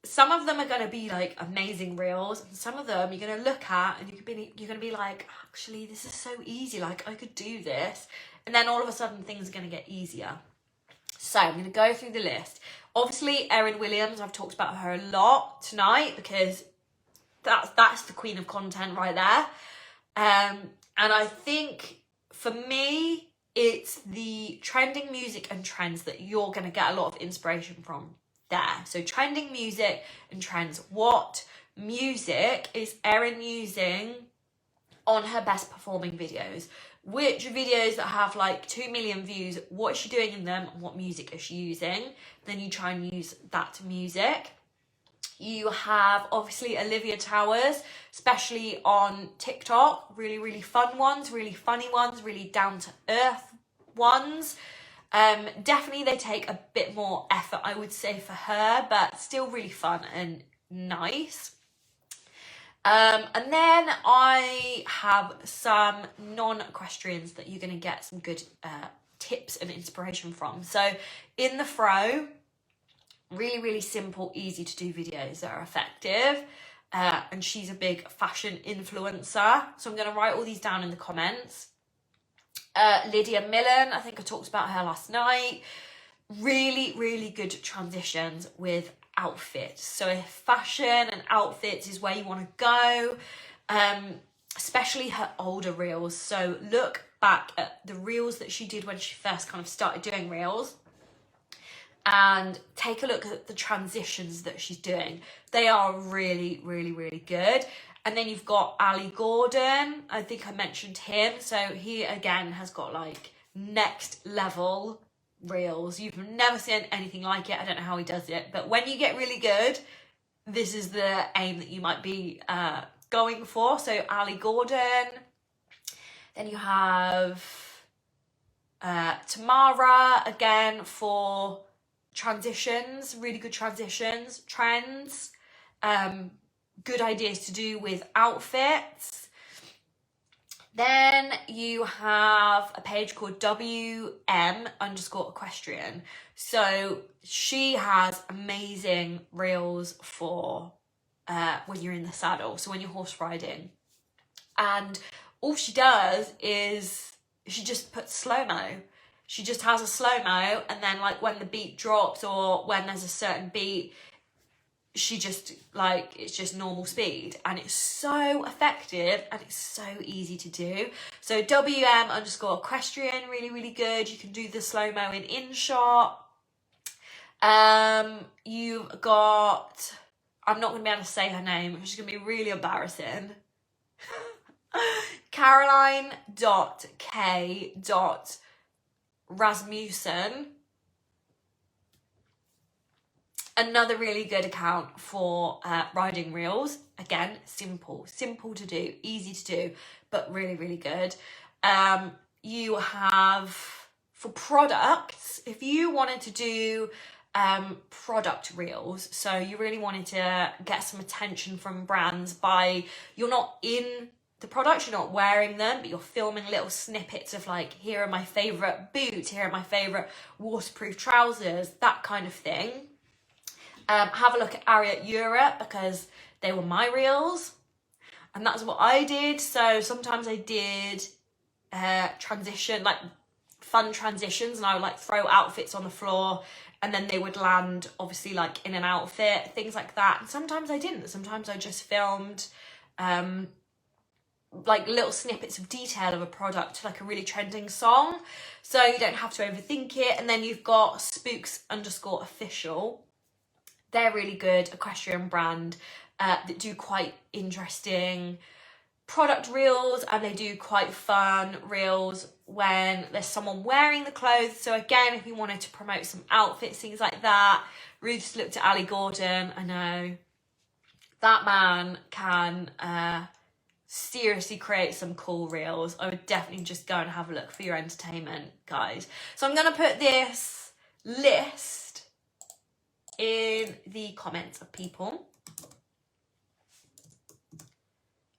some of them are going to be like amazing reels, and some of them you're going to look at and you're going to be like, actually, this is so easy, like I could do this. And then all of a sudden things are going to get easier. So I'm going to go through the list. Obviously, Erin Williams, I've talked about her a lot tonight because that's the queen of content right there. And I think for me, it's the trending music and trends that you're going to get a lot of inspiration from there. So trending music and trends. What music is Erin using on her best performing videos? Which videos that have like 2 million views, what is she doing in them? And what music is she using? Then you try and use that music. You have obviously Olivia Towers, especially on TikTok. Really, really fun ones, really funny ones, really down to earth ones. Definitely they take a bit more effort, I would say, for her, but still really fun and nice. And then I have some non-equestrians that you're going to get some good tips and inspiration from. So in the Fro, really, really simple, easy to do videos that are effective. And she's a big fashion influencer. So I'm going to write all these down in the comments. Lydia Millen, I think I talked about her last night. Really, really good transitions with outfits. So if fashion and outfits is where you want to go, especially her older reels. So look back at the reels that she did when she first kind of started doing reels. and take a look at the transitions that she's doing. They are really, really, really good. And then you've got Ali Gordon. I think I mentioned him. So he, again, has got like next level reels. You've never seen anything like it. I don't know how he does it. But when you get really good, this is the aim that you might be going for. So Ali Gordon. Then you have Tamara, again, for transitions, really good transitions, trends, good ideas to do with outfits. Then you have a page called WM_equestrian. So she has amazing reels for when you're in the saddle, so when you're horse riding. And all she does is she just puts slow-mo. She just has a slow-mo, and then like when the beat drops or when there's a certain beat, she just like, it's just normal speed, and it's so effective and it's so easy to do. So WM_equestrian, really, really good. You can do the slow-mo in InShot. You've got, I'm not gonna be able to say her name, which is gonna be really embarrassing. Caroline.k.Rasmussen. Another really good account for riding reels. Again, simple to do, easy to do, but really, really good. You have, for products, if you wanted to do product reels, so you really wanted to get some attention from brands by, you're not in the products, you're not wearing them, but you're filming little snippets of like, here are my favorite boots, here are my favorite waterproof trousers, that kind of thing. Have a look at Ariat Europe, because they were my reels, and that's what I did. So sometimes I did transition, like fun transitions, and I would like throw outfits on the floor, and then they would land obviously like in an outfit, things like that. And sometimes I didn't. Sometimes I just filmed like little snippets of detail of a product, like a really trending song, so you don't have to overthink it. And then you've got Spooks_official. They're really good equestrian brand that do quite interesting product reels, and they do quite fun reels when there's someone wearing the clothes. So again, if you wanted to promote some outfits, things like that. Really just looked at Ali Gordon. I know that man can seriously create some cool reels. I would definitely just go and have a look for your entertainment, guys. So I'm going to put this list in the comments of people.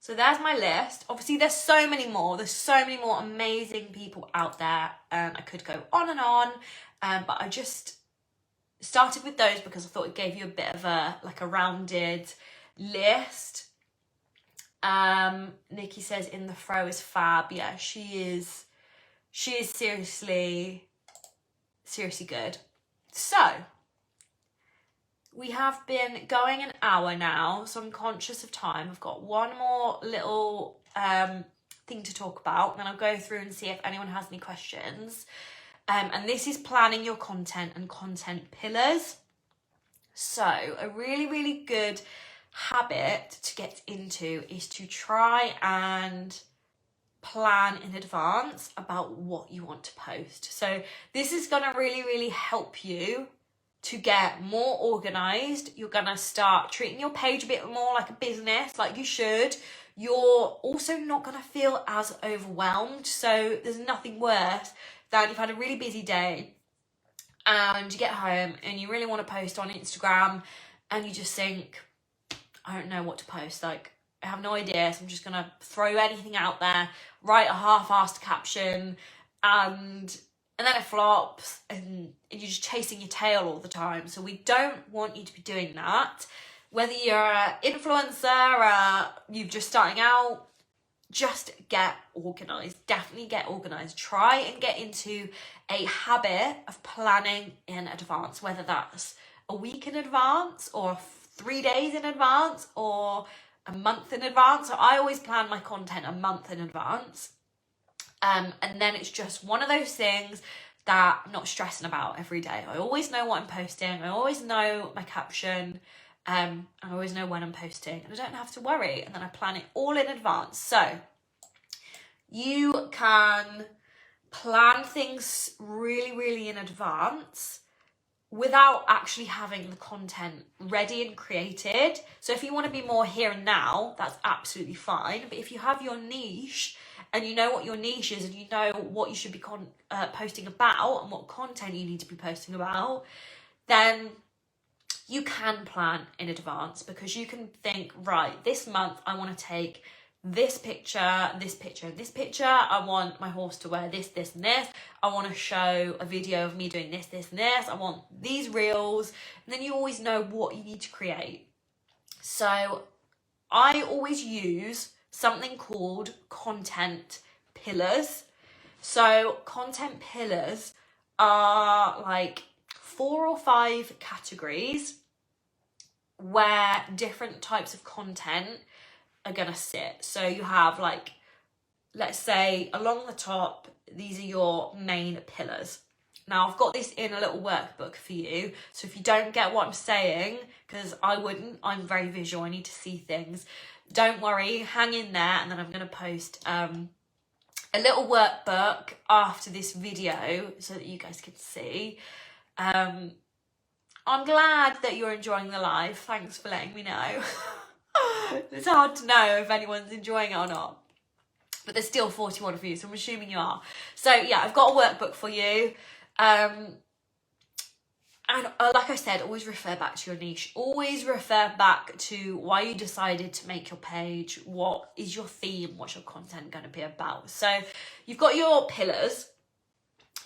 So there's my list. Obviously there's so many more. There's so many more amazing people out there. I could go on and on, but I just started with those because I thought it gave you a bit of a, like a rounded list. Nikki says in the fro is fab. Yeah, she is seriously good. So we have been going an hour now, so I'm conscious of time. I've got one more little thing to talk about, then I'll go through and see if anyone has any questions. And this is planning your content and content pillars. So a really, really good habit to get into is to try and plan in advance about what you want to post. So this is going to really, really help you to get more organized. You're going to start treating your page a bit more like a business, like you should. You're also not going to feel as overwhelmed. So there's nothing worse than you've had a really busy day and you get home and you really want to post on Instagram and you just think, I don't know what to post. Like, I have no idea, so I'm just going to throw anything out there, write a half-assed caption, and then it flops, and you're just chasing your tail all the time. So we don't want you to be doing that. Whether you're an influencer, you're just starting out, just get organised. Definitely get organised. Try and get into a habit of planning in advance, whether that's a week in advance or 3 days in advance or a month in advance. So I always plan my content a month in advance. And then it's just one of those things that I'm not stressing about every day. I always know what I'm posting. I always know my caption. I always know when I'm posting, and I don't have to worry. And then I plan it all in advance. So you can plan things really, really in advance without actually having the content ready and created. So if you want to be more here and now, that's absolutely fine. But if you have your niche and you know what your niche is and you know what you should be posting about and what content you need to be posting about, then you can plan in advance, because you can think, right, this month I want to take this picture, this picture, and this picture. I want my horse to wear this, this, and this. I want to show a video of me doing this, this, and this. I want these reels. And then you always know what you need to create. So I always use something called content pillars. So content pillars are like 4 or 5 categories where different types of content are gonna sit. So you have, like, let's say along the top, these are your main pillars. Now I've got this in a little workbook for you, so if you don't get what I'm saying, because I wouldn't, I'm very visual, I need to see things, don't worry, hang in there, and then I'm gonna post a little workbook after this video so that you guys can see. I'm glad that you're enjoying the live. Thanks for letting me know. It's hard to know if anyone's enjoying it or not, but there's still 41 of you, so I'm assuming you are. So yeah, I've got a workbook for you. And like I said, always refer back to your niche. Always refer back to why you decided to make your page. What is your theme? What's your content going to be about? So you've got your pillars.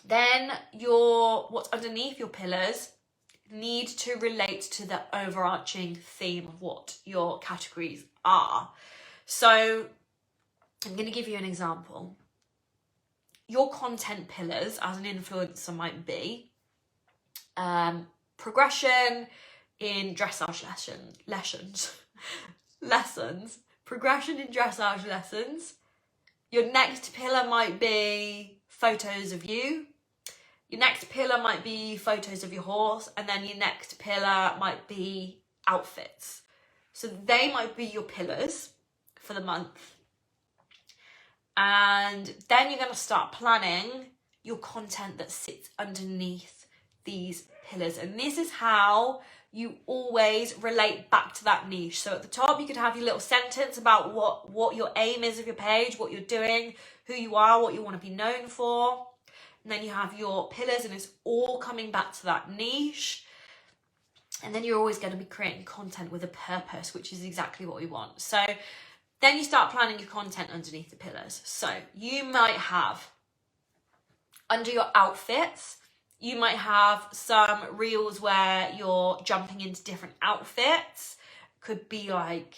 Then what's underneath your pillars need to relate to the overarching theme of what your categories are. So I'm going to give you an example. Your content pillars as an influencer might be progression in dressage lessons, progression in dressage lessons. Your next pillar might be photos of you. Your next pillar might be photos of your horse, and then your next pillar might be outfits. So they might be your pillars for the month. And then you're going to start planning your content that sits underneath these pillars. And this is how you always relate back to that niche. So at the top, you could have your little sentence about what your aim is of your page, what you're doing, who you are, what you want to be known for. And then you have your pillars, and it's all coming back to that niche. And then you're always going to be creating content with a purpose, which is exactly what we want. So then you start planning your content underneath the pillars. So you might have, under your outfits, you might have some reels where you're jumping into different outfits. Could be like,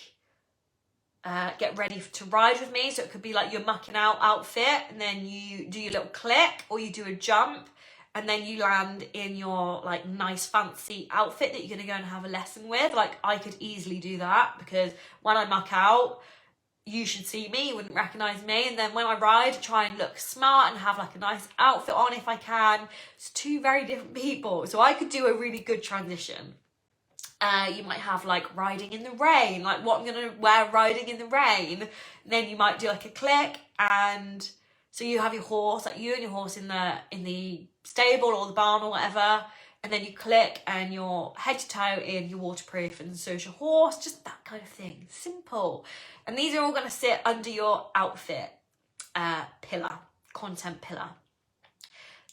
get ready to ride with me. So it could be like your mucking out outfit, and then you do your little click, or you do a jump, and then you land in your like nice fancy outfit that you're going to go and have a lesson with. Like I could easily do that, because when I muck out, you should see me, you wouldn't recognize me. And then when I ride, try and look smart and have like a nice outfit on if I can. It's 2 very different people. So I could do a really good transition. You might have like riding in the rain, like what I'm going to wear riding in the rain. And then you might do like a click, and so you have your horse, like you and your horse in the stable or the barn or whatever. And then you click and you're head to toe in your waterproof, and so is your horse, just that kind of thing. Simple. And these are all going to sit under your outfit pillar, content pillar.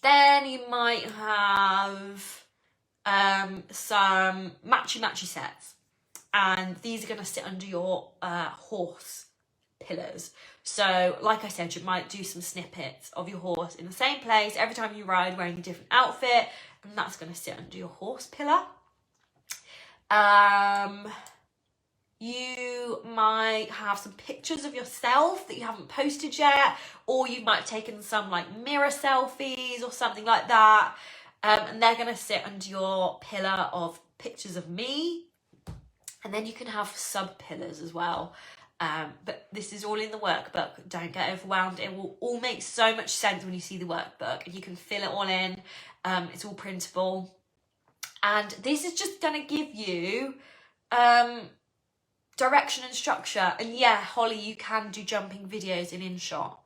Then you might have some matchy sets, and these are going to sit under your horse pillars. So like I said, you might do some snippets of your horse in the same place every time you ride, wearing a different outfit, and that's going to sit under your horse pillar. You might have some pictures of yourself that you haven't posted yet, or you might have taken some like mirror selfies or something like that. And they're going to sit under your pillar of pictures of me. And then you can have sub pillars as well. But this is all in the workbook. Don't get overwhelmed. It will all make so much sense when you see the workbook, and you can fill it all in. It's all printable. And this is just going to give you direction and structure. And yeah, Holly, you can do jumping videos in InShot.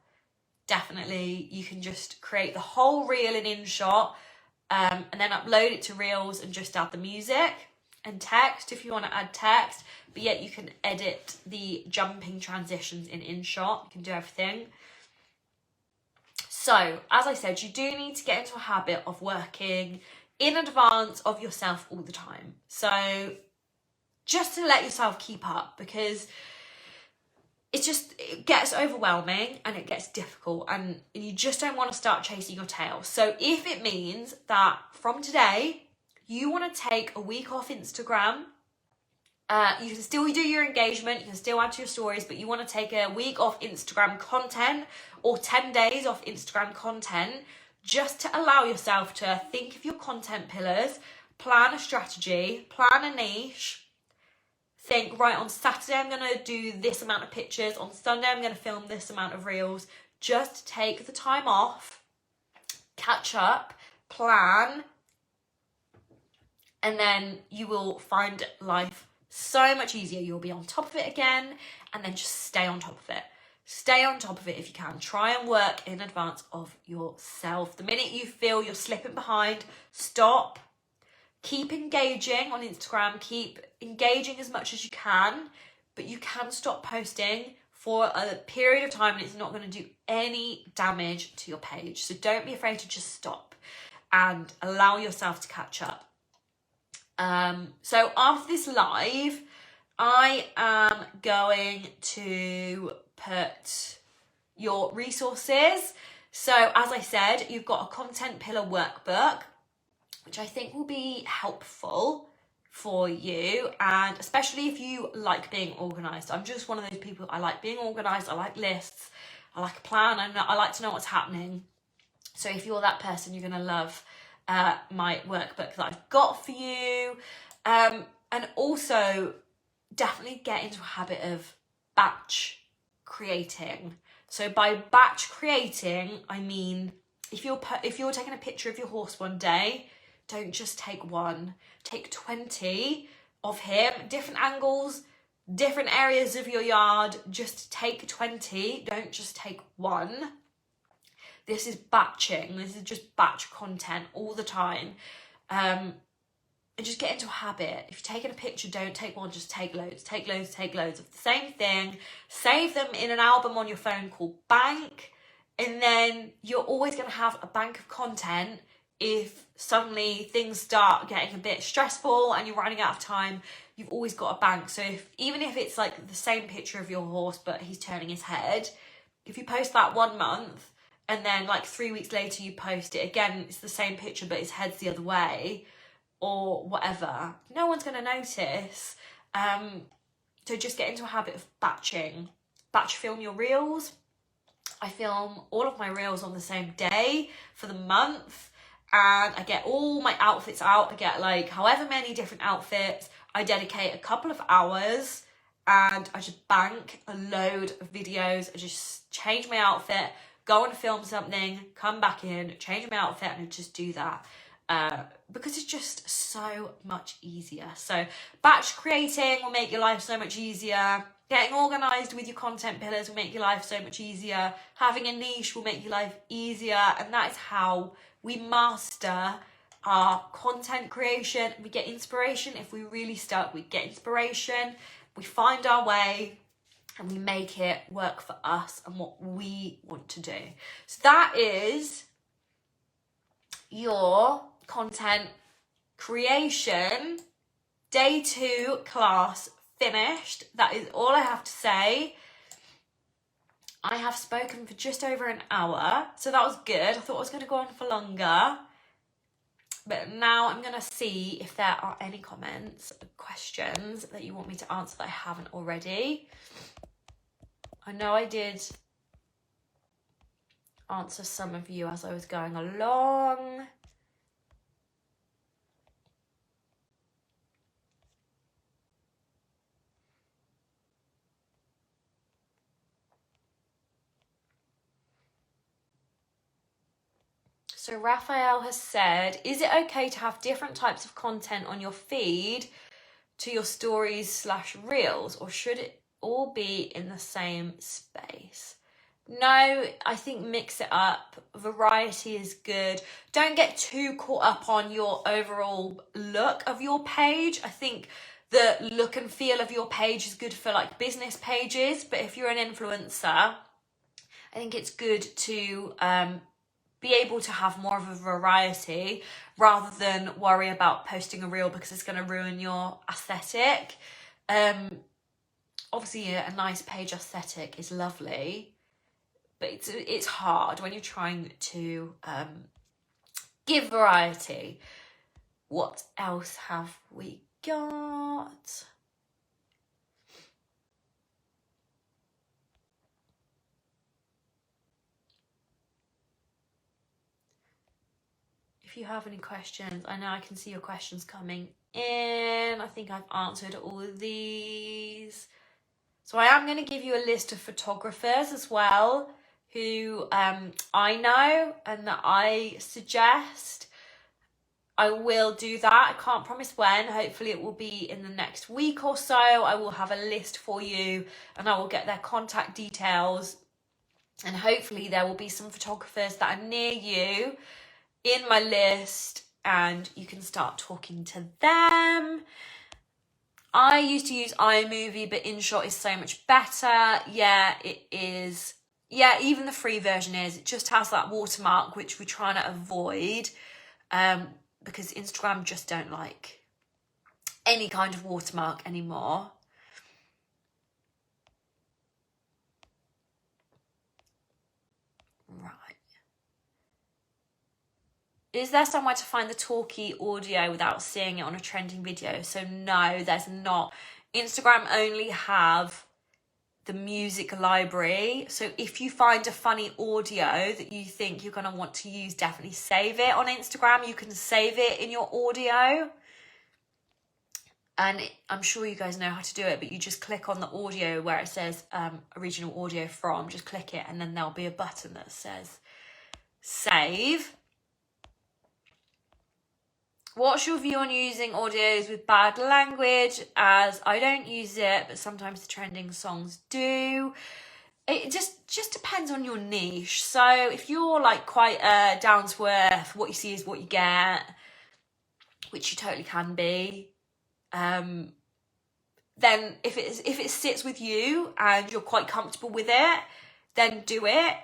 Definitely, you can just create the whole reel in InShot and then upload it to Reels and just add the music and text if you want to add text. But yet you can edit the jumping transitions in InShot. You can do everything. So, as I said, you do need to get into a habit of working in advance of yourself all the time. So, just to let yourself keep up, because it gets overwhelming and it gets difficult, and you just don't want to start chasing your tail. So if it means that from today you want to take a week off Instagram, you can still do your engagement, you can still add to your stories, but you want to take a week off Instagram content or 10 days off Instagram content, just to allow yourself to think of your content pillars, plan a strategy, plan a niche. Think, right, on Saturday I'm going to do this amount of pictures, on Sunday I'm going to film this amount of reels. Just take the time off, catch up, plan, and then you will find life so much easier. You'll be on top of it again, and then just stay on top of it. Stay on top of it if you can. Try and work in advance of yourself. The minute you feel you're slipping behind, stop. Keep engaging on Instagram, keep engaging as much as you can, but you can stop posting for a period of time and it's not going to do any damage to your page. So don't be afraid to just stop and allow yourself to catch up. So after this live, I am going to put your resources. So as I said, you've got a content pillar workbook, which I think will be helpful for you, and especially if you like being organised. I'm just one of those people, I like being organised, I like lists, I like a plan, I like to know what's happening. So if you're that person, you're going to love my workbook that I've got for you. And also, definitely get into a habit of batch creating. So by batch creating, I mean, if you're taking a picture of your horse one day, don't just take one, take 20 of him, different angles, different areas of your yard. Just take 20, don't just take one. This is batching, this is just batch content all the time. And just get into a habit. If you're taking a picture, don't take one, just take loads of the same thing. Save them in an album on your phone called Bank, and then you're always going to have a bank of content. If suddenly things start getting a bit stressful and you're running out of time, you've always got a bank. So even if it's like the same picture of your horse but he's turning his head, if you post that 1 month and then like 3 weeks later you post it again, it's the same picture but his head's the other way or whatever, no one's going to notice. So just get into a habit of batching. Batch film your reels. I film all of my reels on the same day for the month. And I get all my outfits out. I get like however many different outfits. I dedicate a couple of hours and I just bank a load of videos. I just change my outfit, go and film something, come back in, change my outfit, and I just do that. Because it's just so much easier. So batch creating will make your life so much easier. Getting organised with your content pillars will make your life so much easier. Having a niche will make your life easier. And that is how we master our content creation. We get inspiration. If we really start, we get inspiration. We find our way and we make it work for us and what we want to do. So that is your content creation day 2 class finished. That is all I have to say. I have spoken for just over an hour, so that was good. I thought I was going to go on for longer, but now I'm going to see if there are any comments, questions that you want me to answer that I haven't already. I know I did answer some of you as I was going along. So Raphael has said, is it okay to have different types of content on your feed to your stories / reels, or should it all be in the same space? No, I think mix it up. Variety is good. Don't get too caught up on your overall look of your page. I think the look and feel of your page is good for like business pages, but if you're an influencer, I think it's good to be able to have more of a variety rather than worry about posting a reel because it's going to ruin your aesthetic. Obviously a nice page aesthetic is lovely, but it's hard when you're trying to give variety. What else have we got? If you have any questions, I know I can see your questions coming in. I think I've answered all of these. So I am going to give you a list of photographers as well who I know and that I suggest. I will do that. I can't promise when. Hopefully it will be in the next week or so. I will have a list for you and I will get their contact details. And hopefully there will be some photographers that are near you in my list and you can start talking to them. I used to use iMovie, but InShot is so much better. Yeah, it is. Yeah, even the free version is. It just has that watermark, which we're trying to avoid because Instagram just don't like any kind of watermark anymore. Right. Is there somewhere to find the talkie audio without seeing it on a trending video? So no, there's not. Instagram only have the music library. So if you find a funny audio that you think you're going to want to use, definitely save it on Instagram. You can save it in your audio. And I'm sure you guys know how to do it, but you just click on the audio where it says original audio from, just click it and then there'll be a button that says save. What's your view on using audios with bad language? As I don't use it, but sometimes the trending songs do. It just depends on your niche. So if you're like quite down to earth, what you see is what you get, which you totally can be. Then if it sits with you and you're quite comfortable with it, then do it.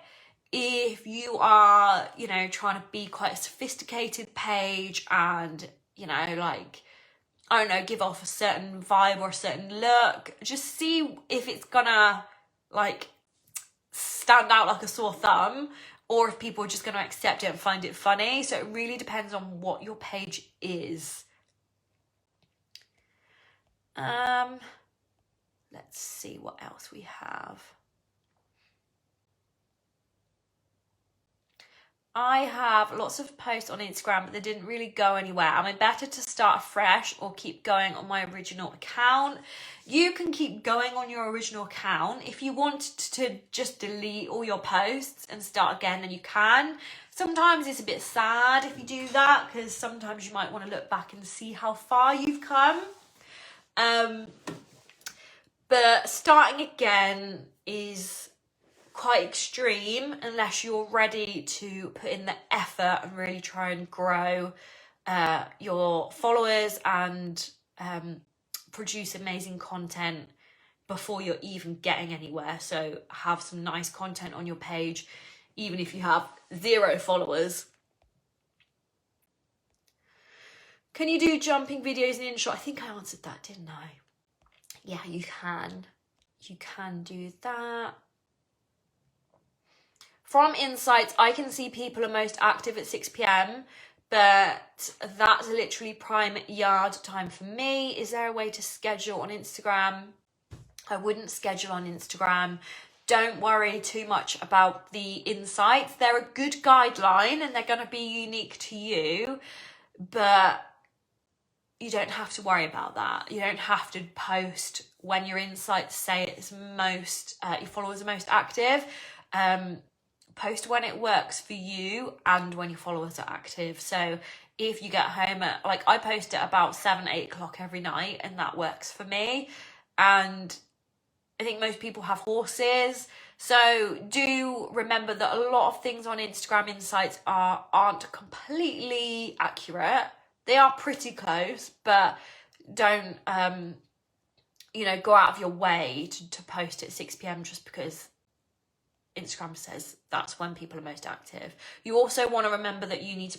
If you are, trying to be quite a sophisticated page and, like, I don't know, give off a certain vibe or a certain look, just see if it's gonna, like, stand out like a sore thumb or if people are just gonna accept it and find it funny. So it really depends on what your page is. Let's see what else we have. I have lots of posts on Instagram, but they didn't really go anywhere. Am I better to start fresh or keep going on my original account? You can keep going on your original account. If you want to just delete all your posts and start again, then you can. Sometimes it's a bit sad if you do that because sometimes you might want to look back and see how far you've come. But starting again is quite extreme unless you're ready to put in the effort and really try and grow your followers and produce amazing content before you're even getting anywhere. So have some nice content on your page, even if you have 0 followers. Can you do jumping videos in InShot? I think I answered that, didn't I? Yeah, you can. You can do that. From Insights, I can see people are most active at 6 p.m, but that's literally prime yard time for me. Is there a way to schedule on Instagram? I wouldn't schedule on Instagram. Don't worry too much about the insights. They're a good guideline and they're going to be unique to you, but you don't have to worry about that. You don't have to post when your insights say it's most, your followers are most active. post when it works for you and when your followers are active. So if you get home at, like, I post at about 7-8 o'clock every night, and that works for me. And I think most people have horses, so do remember that a lot of things on Instagram Insights aren't completely accurate. They are pretty close, but don't go out of your way to post at 6 p.m. just because Instagram says that's when people are most active. You also want to remember that you need to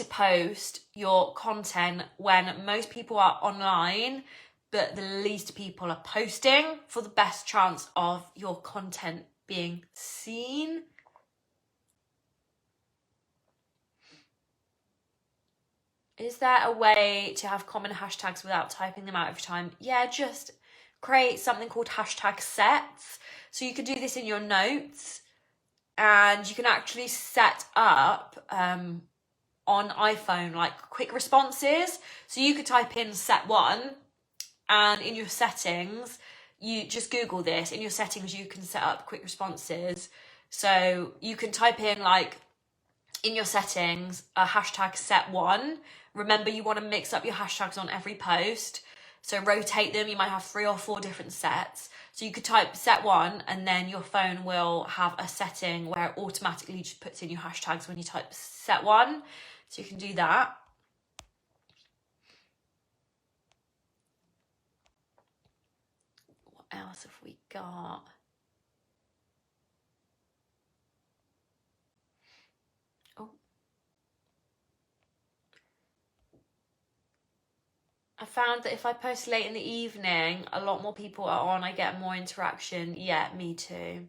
post your content when most people are online, but the least people are posting, for the best chance of your content being seen. Is there a way to have common hashtags without typing them out every time? Yeah, just create something called hashtag sets. So you can do this in your notes, and you can actually set up on iPhone like quick responses. So you could type in set 1, and in your settings, you just Google this. In your settings, you can set up quick responses. So you can type in, like, in your settings, a hashtag set 1. Remember, you want to mix up your hashtags on every post. So rotate them. You might have 3 or 4 different sets. So you could type set 1, and then your phone will have a setting where it automatically just puts in your hashtags when you type set 1. So you can do that. What else have we got? I found that if I post late in the evening, a lot more people are on. I get more interaction. Yeah, me too.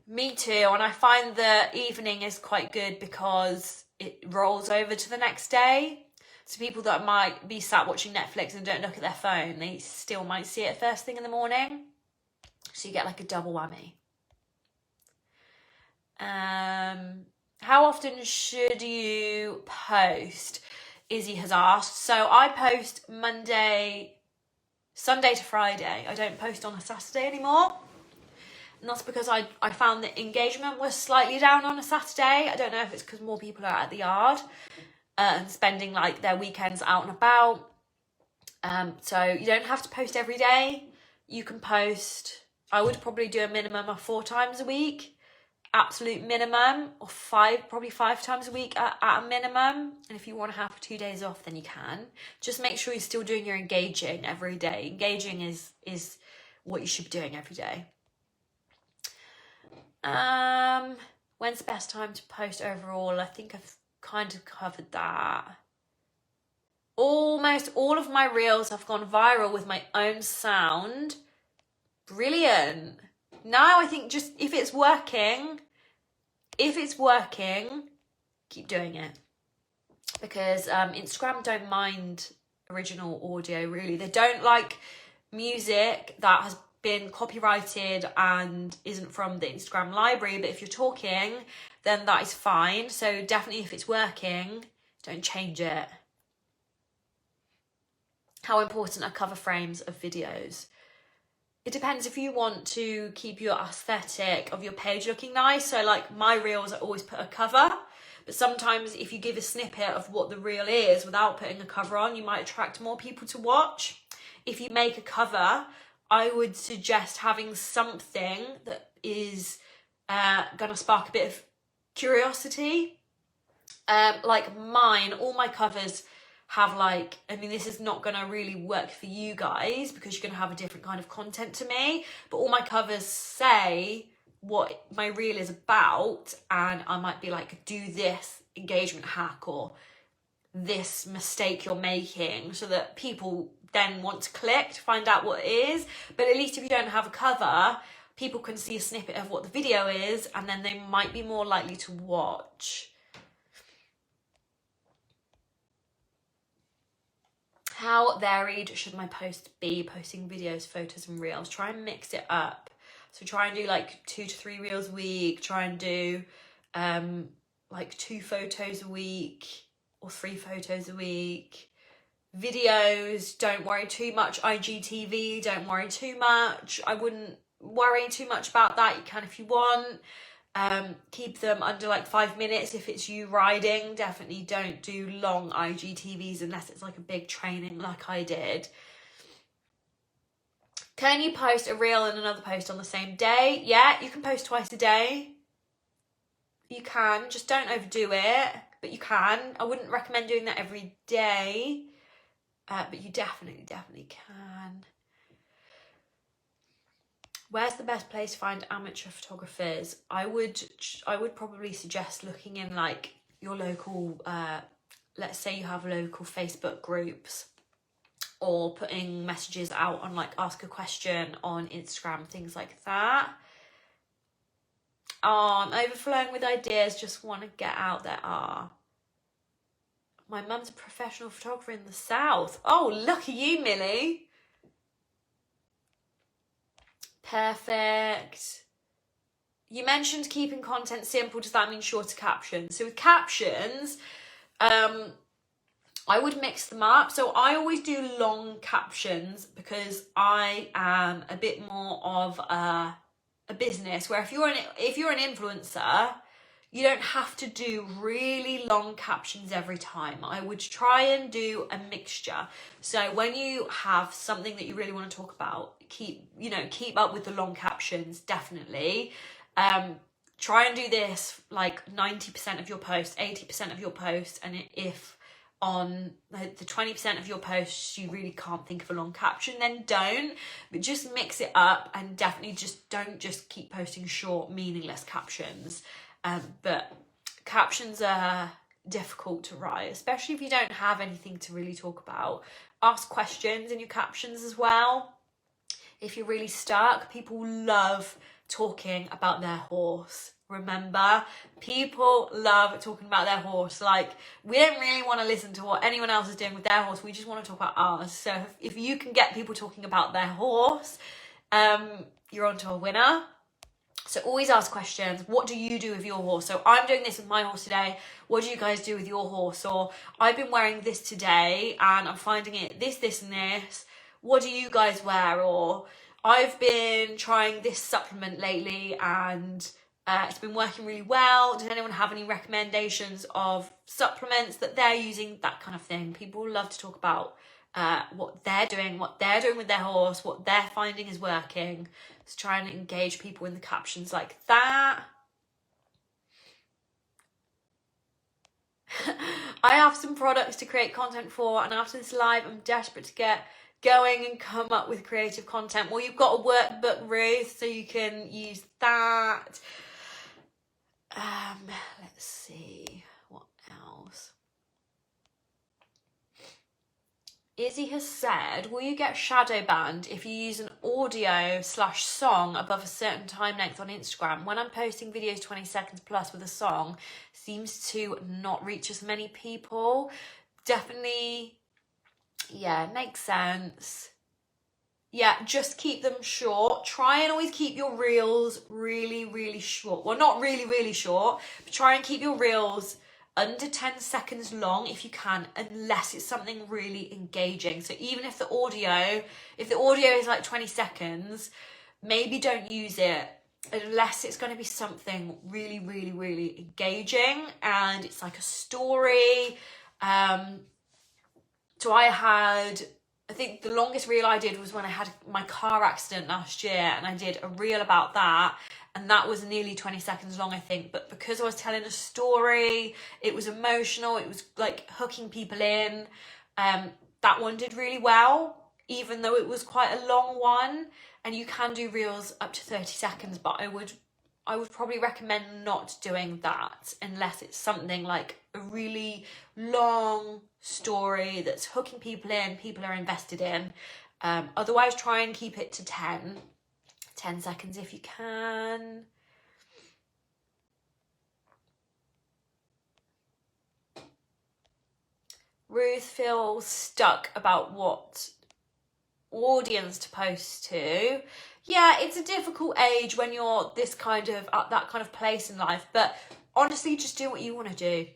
Me too. And I find that evening is quite good because it rolls over to the next day. So people that might be sat watching Netflix and don't look at their phone, they still might see it first thing in the morning. So you get like a double whammy. How often should you post? Izzy has asked. So I post Sunday to Friday. I don't post on a Saturday anymore. And that's because I found that engagement was slightly down on a Saturday. I don't know if it's because more people are at the yard and spending like their weekends out and about. So you don't have to post every day. You can post, I would probably do a minimum of 4 times a week. Absolute minimum, or 5 times a week at a minimum. And if you want to have 2 days off, then you can. Just make sure you're still doing your engaging every day. Engaging is what you should be doing every day. When's the best time to post overall? I think I've kind of covered that. Almost all of my reels have gone viral with my own sound. Brilliant. Now I think just if it's working, keep doing it. Because Instagram don't mind original audio, really. They don't like music that has been copyrighted and isn't from the Instagram library. But if you're talking, then that is fine. So definitely if it's working, don't change it. How important are cover frames of videos? It depends if you want to keep your aesthetic of your page looking nice. So like my reels, I always put a cover. But sometimes if you give a snippet of what the reel is without putting a cover on, you might attract more people to watch. If you make a cover, I would suggest having something that is going to spark a bit of curiosity. Like mine, all my covers have like, I mean, this is not going to really work for you guys because you're going to have a different kind of content to me, but all my covers say what my reel is about, and I might be like, do this engagement hack or this mistake you're making, so that people then want to click to find out what it is. But at least if you don't have a cover, people can see a snippet of what the video is, and then they might be more likely to watch. How varied should my post be? Posting videos, photos and reels. Try and mix it up. So try and do like 2 to 3 reels a week. Try and do like 2 photos a week or 3 photos a week. Videos, don't worry too much. IGTV, don't worry too much. I wouldn't worry too much about that. You can if you want. Keep them under like 5 minutes if it's you riding. Definitely don't do long IGTVs unless it's like a big training like I did. Can you post a reel and another post on the same day? Yeah, you can post twice a day. You can, just don't overdo it, but you can. I wouldn't recommend doing that every day, but you definitely can. Where's the best place to find amateur photographers? I would probably suggest looking in like your local, let's say you have local Facebook groups, or putting messages out on like Ask a Question on Instagram, things like that. Oh, I'm overflowing with ideas, just want to get out there. My mum's a professional photographer in the south. Oh, lucky you, Millie. Perfect. You mentioned keeping content simple. Does that mean shorter captions? So with captions, I would mix them up. So I always do long captions because I am a bit more of a business where if you're an influencer, you don't have to do really long captions every time. I would try and do a mixture. So when you have something that you really want to talk about, keep up with the long captions, definitely. Try and do this like 90% of your posts, 80% of your posts, and if on the 20% of your posts you really can't think of a long caption, then don't, but just mix it up, and definitely don't keep posting short meaningless captions. But captions are difficult to write, especially if you don't have anything to really talk about. Ask questions in your captions as well. If you're really stuck, people love talking about their horse. Remember, people love talking about their horse. Like, we don't really want to listen to what anyone else is doing with their horse. We just want to talk about ours. So if you can get people talking about their horse, you're onto a winner. So always ask questions. What do you do with your horse? So I'm doing this with my horse today. What do you guys do with your horse? Or I've been wearing this today and I'm finding it this and this. What do you guys wear? Or I've been trying this supplement lately and it's been working really well. Does anyone have any recommendations of supplements that they're using? That kind of thing. People love to talk about what they're doing with their horse, what they're finding is working. So try and engage people in the captions like that. I have some products to create content for, and after this live, I'm desperate to get going and come up with creative content. Well, you've got a workbook, Ruth, so you can use that. Let's see, what else? Izzy has said, will you get shadow banned if you use an audio/song above a certain time length on Instagram? When I'm posting videos 20 seconds plus with a song, seems to not reach as many people. Definitely, yeah, makes sense. Yeah, just keep them short. Try and always keep your reels really, really short. Well, not really, really short, but try and keep your reels under 10 seconds long if you can, unless it's something really engaging. So even if the audio is like 20 seconds, maybe don't use it unless it's going to be something really, really, really engaging and it's like a story. So I think the longest reel I did was when I had my car accident last year, and I did a reel about that, and that was nearly 20 seconds long, I think. But because I was telling a story, it was emotional, it was like hooking people in, that one did really well, even though it was quite a long one. And you can do reels up to 30 seconds, but I would probably recommend not doing that unless it's something like a really long story that's hooking people in, people are invested in. Otherwise, try and keep it to 10 seconds if you can. Ruth feels stuck about what audience to post to. Yeah, it's a difficult age when you're this kind of at that kind of place in life, but honestly, just do what you want to do.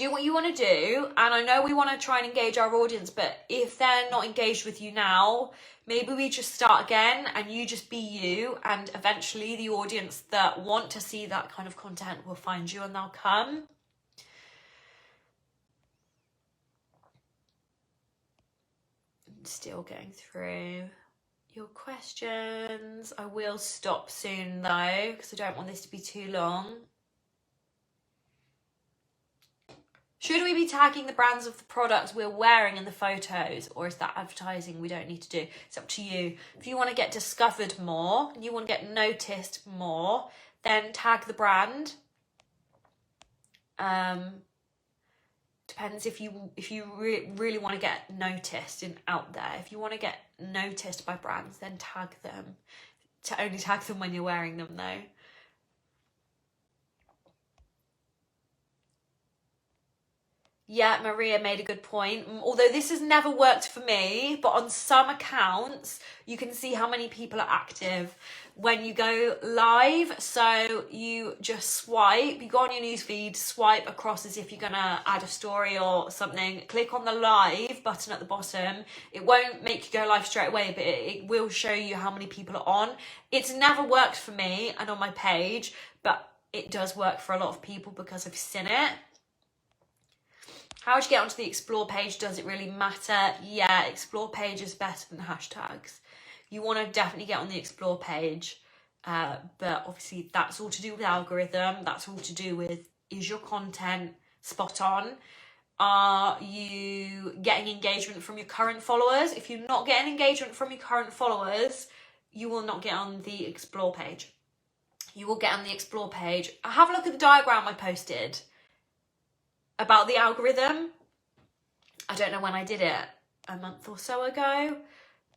do what you want to do. And I know we want to try and engage our audience, but if they're not engaged with you now, maybe we just start again and you just be you, and eventually the audience that want to see that kind of content will find you and they'll come. Still going through your questions. I will stop soon though, because I don't want this to be too long. Should we be tagging the brands of the products we're wearing in the photos, or is that advertising we don't need to do? It's up to you. If you want to get discovered more and you want to get noticed more, then tag the brand. Depends if you really want to get noticed and out there. If you want to get noticed by brands, then tag them. To only tag them when you're wearing them though. Yeah, Maria made a good point. Although this has never worked for me, but on some accounts, you can see how many people are active when you go live. So you just swipe, you go on your newsfeed, swipe across as if you're gonna add a story or something, click on the live button at the bottom. It won't make you go live straight away, but it will show you how many people are on. It's never worked for me and on my page, but it does work for a lot of people because I've seen it. How would you get onto the explore page? Does it really matter? Yeah, explore page is better than hashtags. You want to definitely get on the explore page, but obviously that's all to do with algorithm. That's all to do with, is your content spot on? Are you getting engagement from your current followers? If you're not getting engagement from your current followers, you will not get on the explore page. You will get on the explore page. Have a look at the diagram I posted about the algorithm. I don't know when I did it, a month or so ago,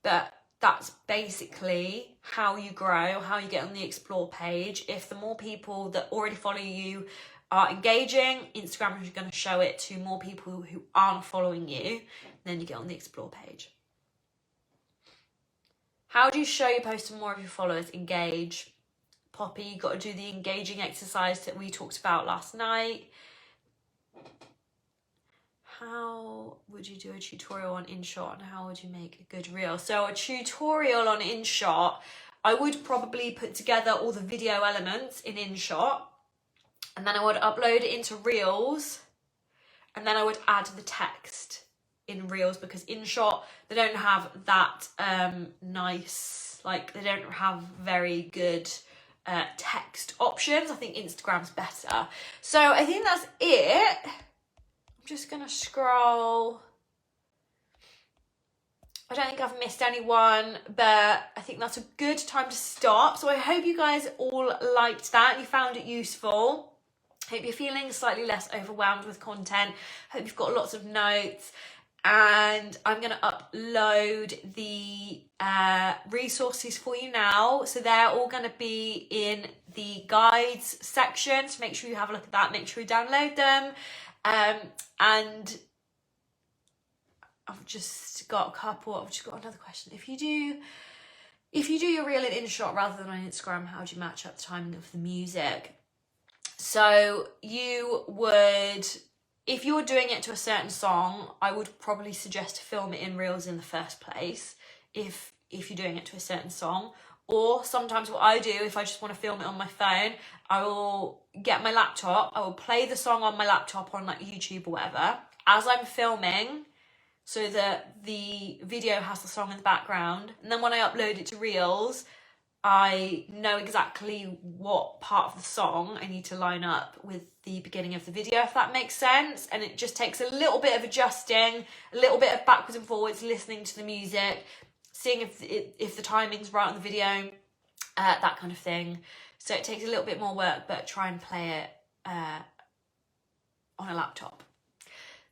but that's basically how you grow, how you get on the explore page. If the more people that already follow you are engaging, Instagram is going to show it to more people who aren't following you, then you get on the explore page. How do you show your post to more of your followers? Engage. Poppy, you got to do the engaging exercise that we talked about last night. How would you do a tutorial on InShot, and how would you make a good reel? So a tutorial on InShot, I would probably put together all the video elements in InShot, and then I would upload it into Reels, and then I would add the text in Reels, because InShot, they don't have that nice, like they don't have very good text options. I think Instagram's better. So I think that's it. I'm just gonna scroll. I don't think I've missed anyone, but I think that's a good time to stop. So I hope you guys all liked that, you found it useful. Hope you're feeling slightly less overwhelmed with content. Hope you've got lots of notes. And I'm gonna upload the resources for you now. So they're all gonna be in the guides section. So make sure you have a look at that, make sure you download them. And I've just got a couple. I've just got another question. If you do your reel in InShot rather than on Instagram, how do you match up the timing of the music? So you would, if you're doing it to a certain song, I would probably suggest to film it in Reels in the first place, if you're doing it to a certain song. Or sometimes what I do, if I just want to film it on my phone, I will get my laptop, I will play the song on my laptop on like YouTube or whatever, as I'm filming, so that the video has the song in the background. And then when I upload it to Reels, I know exactly what part of the song I need to line up with the beginning of the video, if that makes sense. And it just takes a little bit of adjusting, a little bit of backwards and forwards, listening to the music, seeing if the timing's right on the video, that kind of thing. So it takes a little bit more work, but try and play it on a laptop.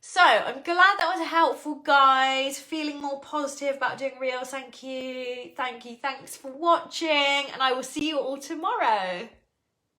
So I'm glad that was helpful, guys. Feeling more positive about doing Reels. Thank you. Thanks for watching, and I will see you all tomorrow.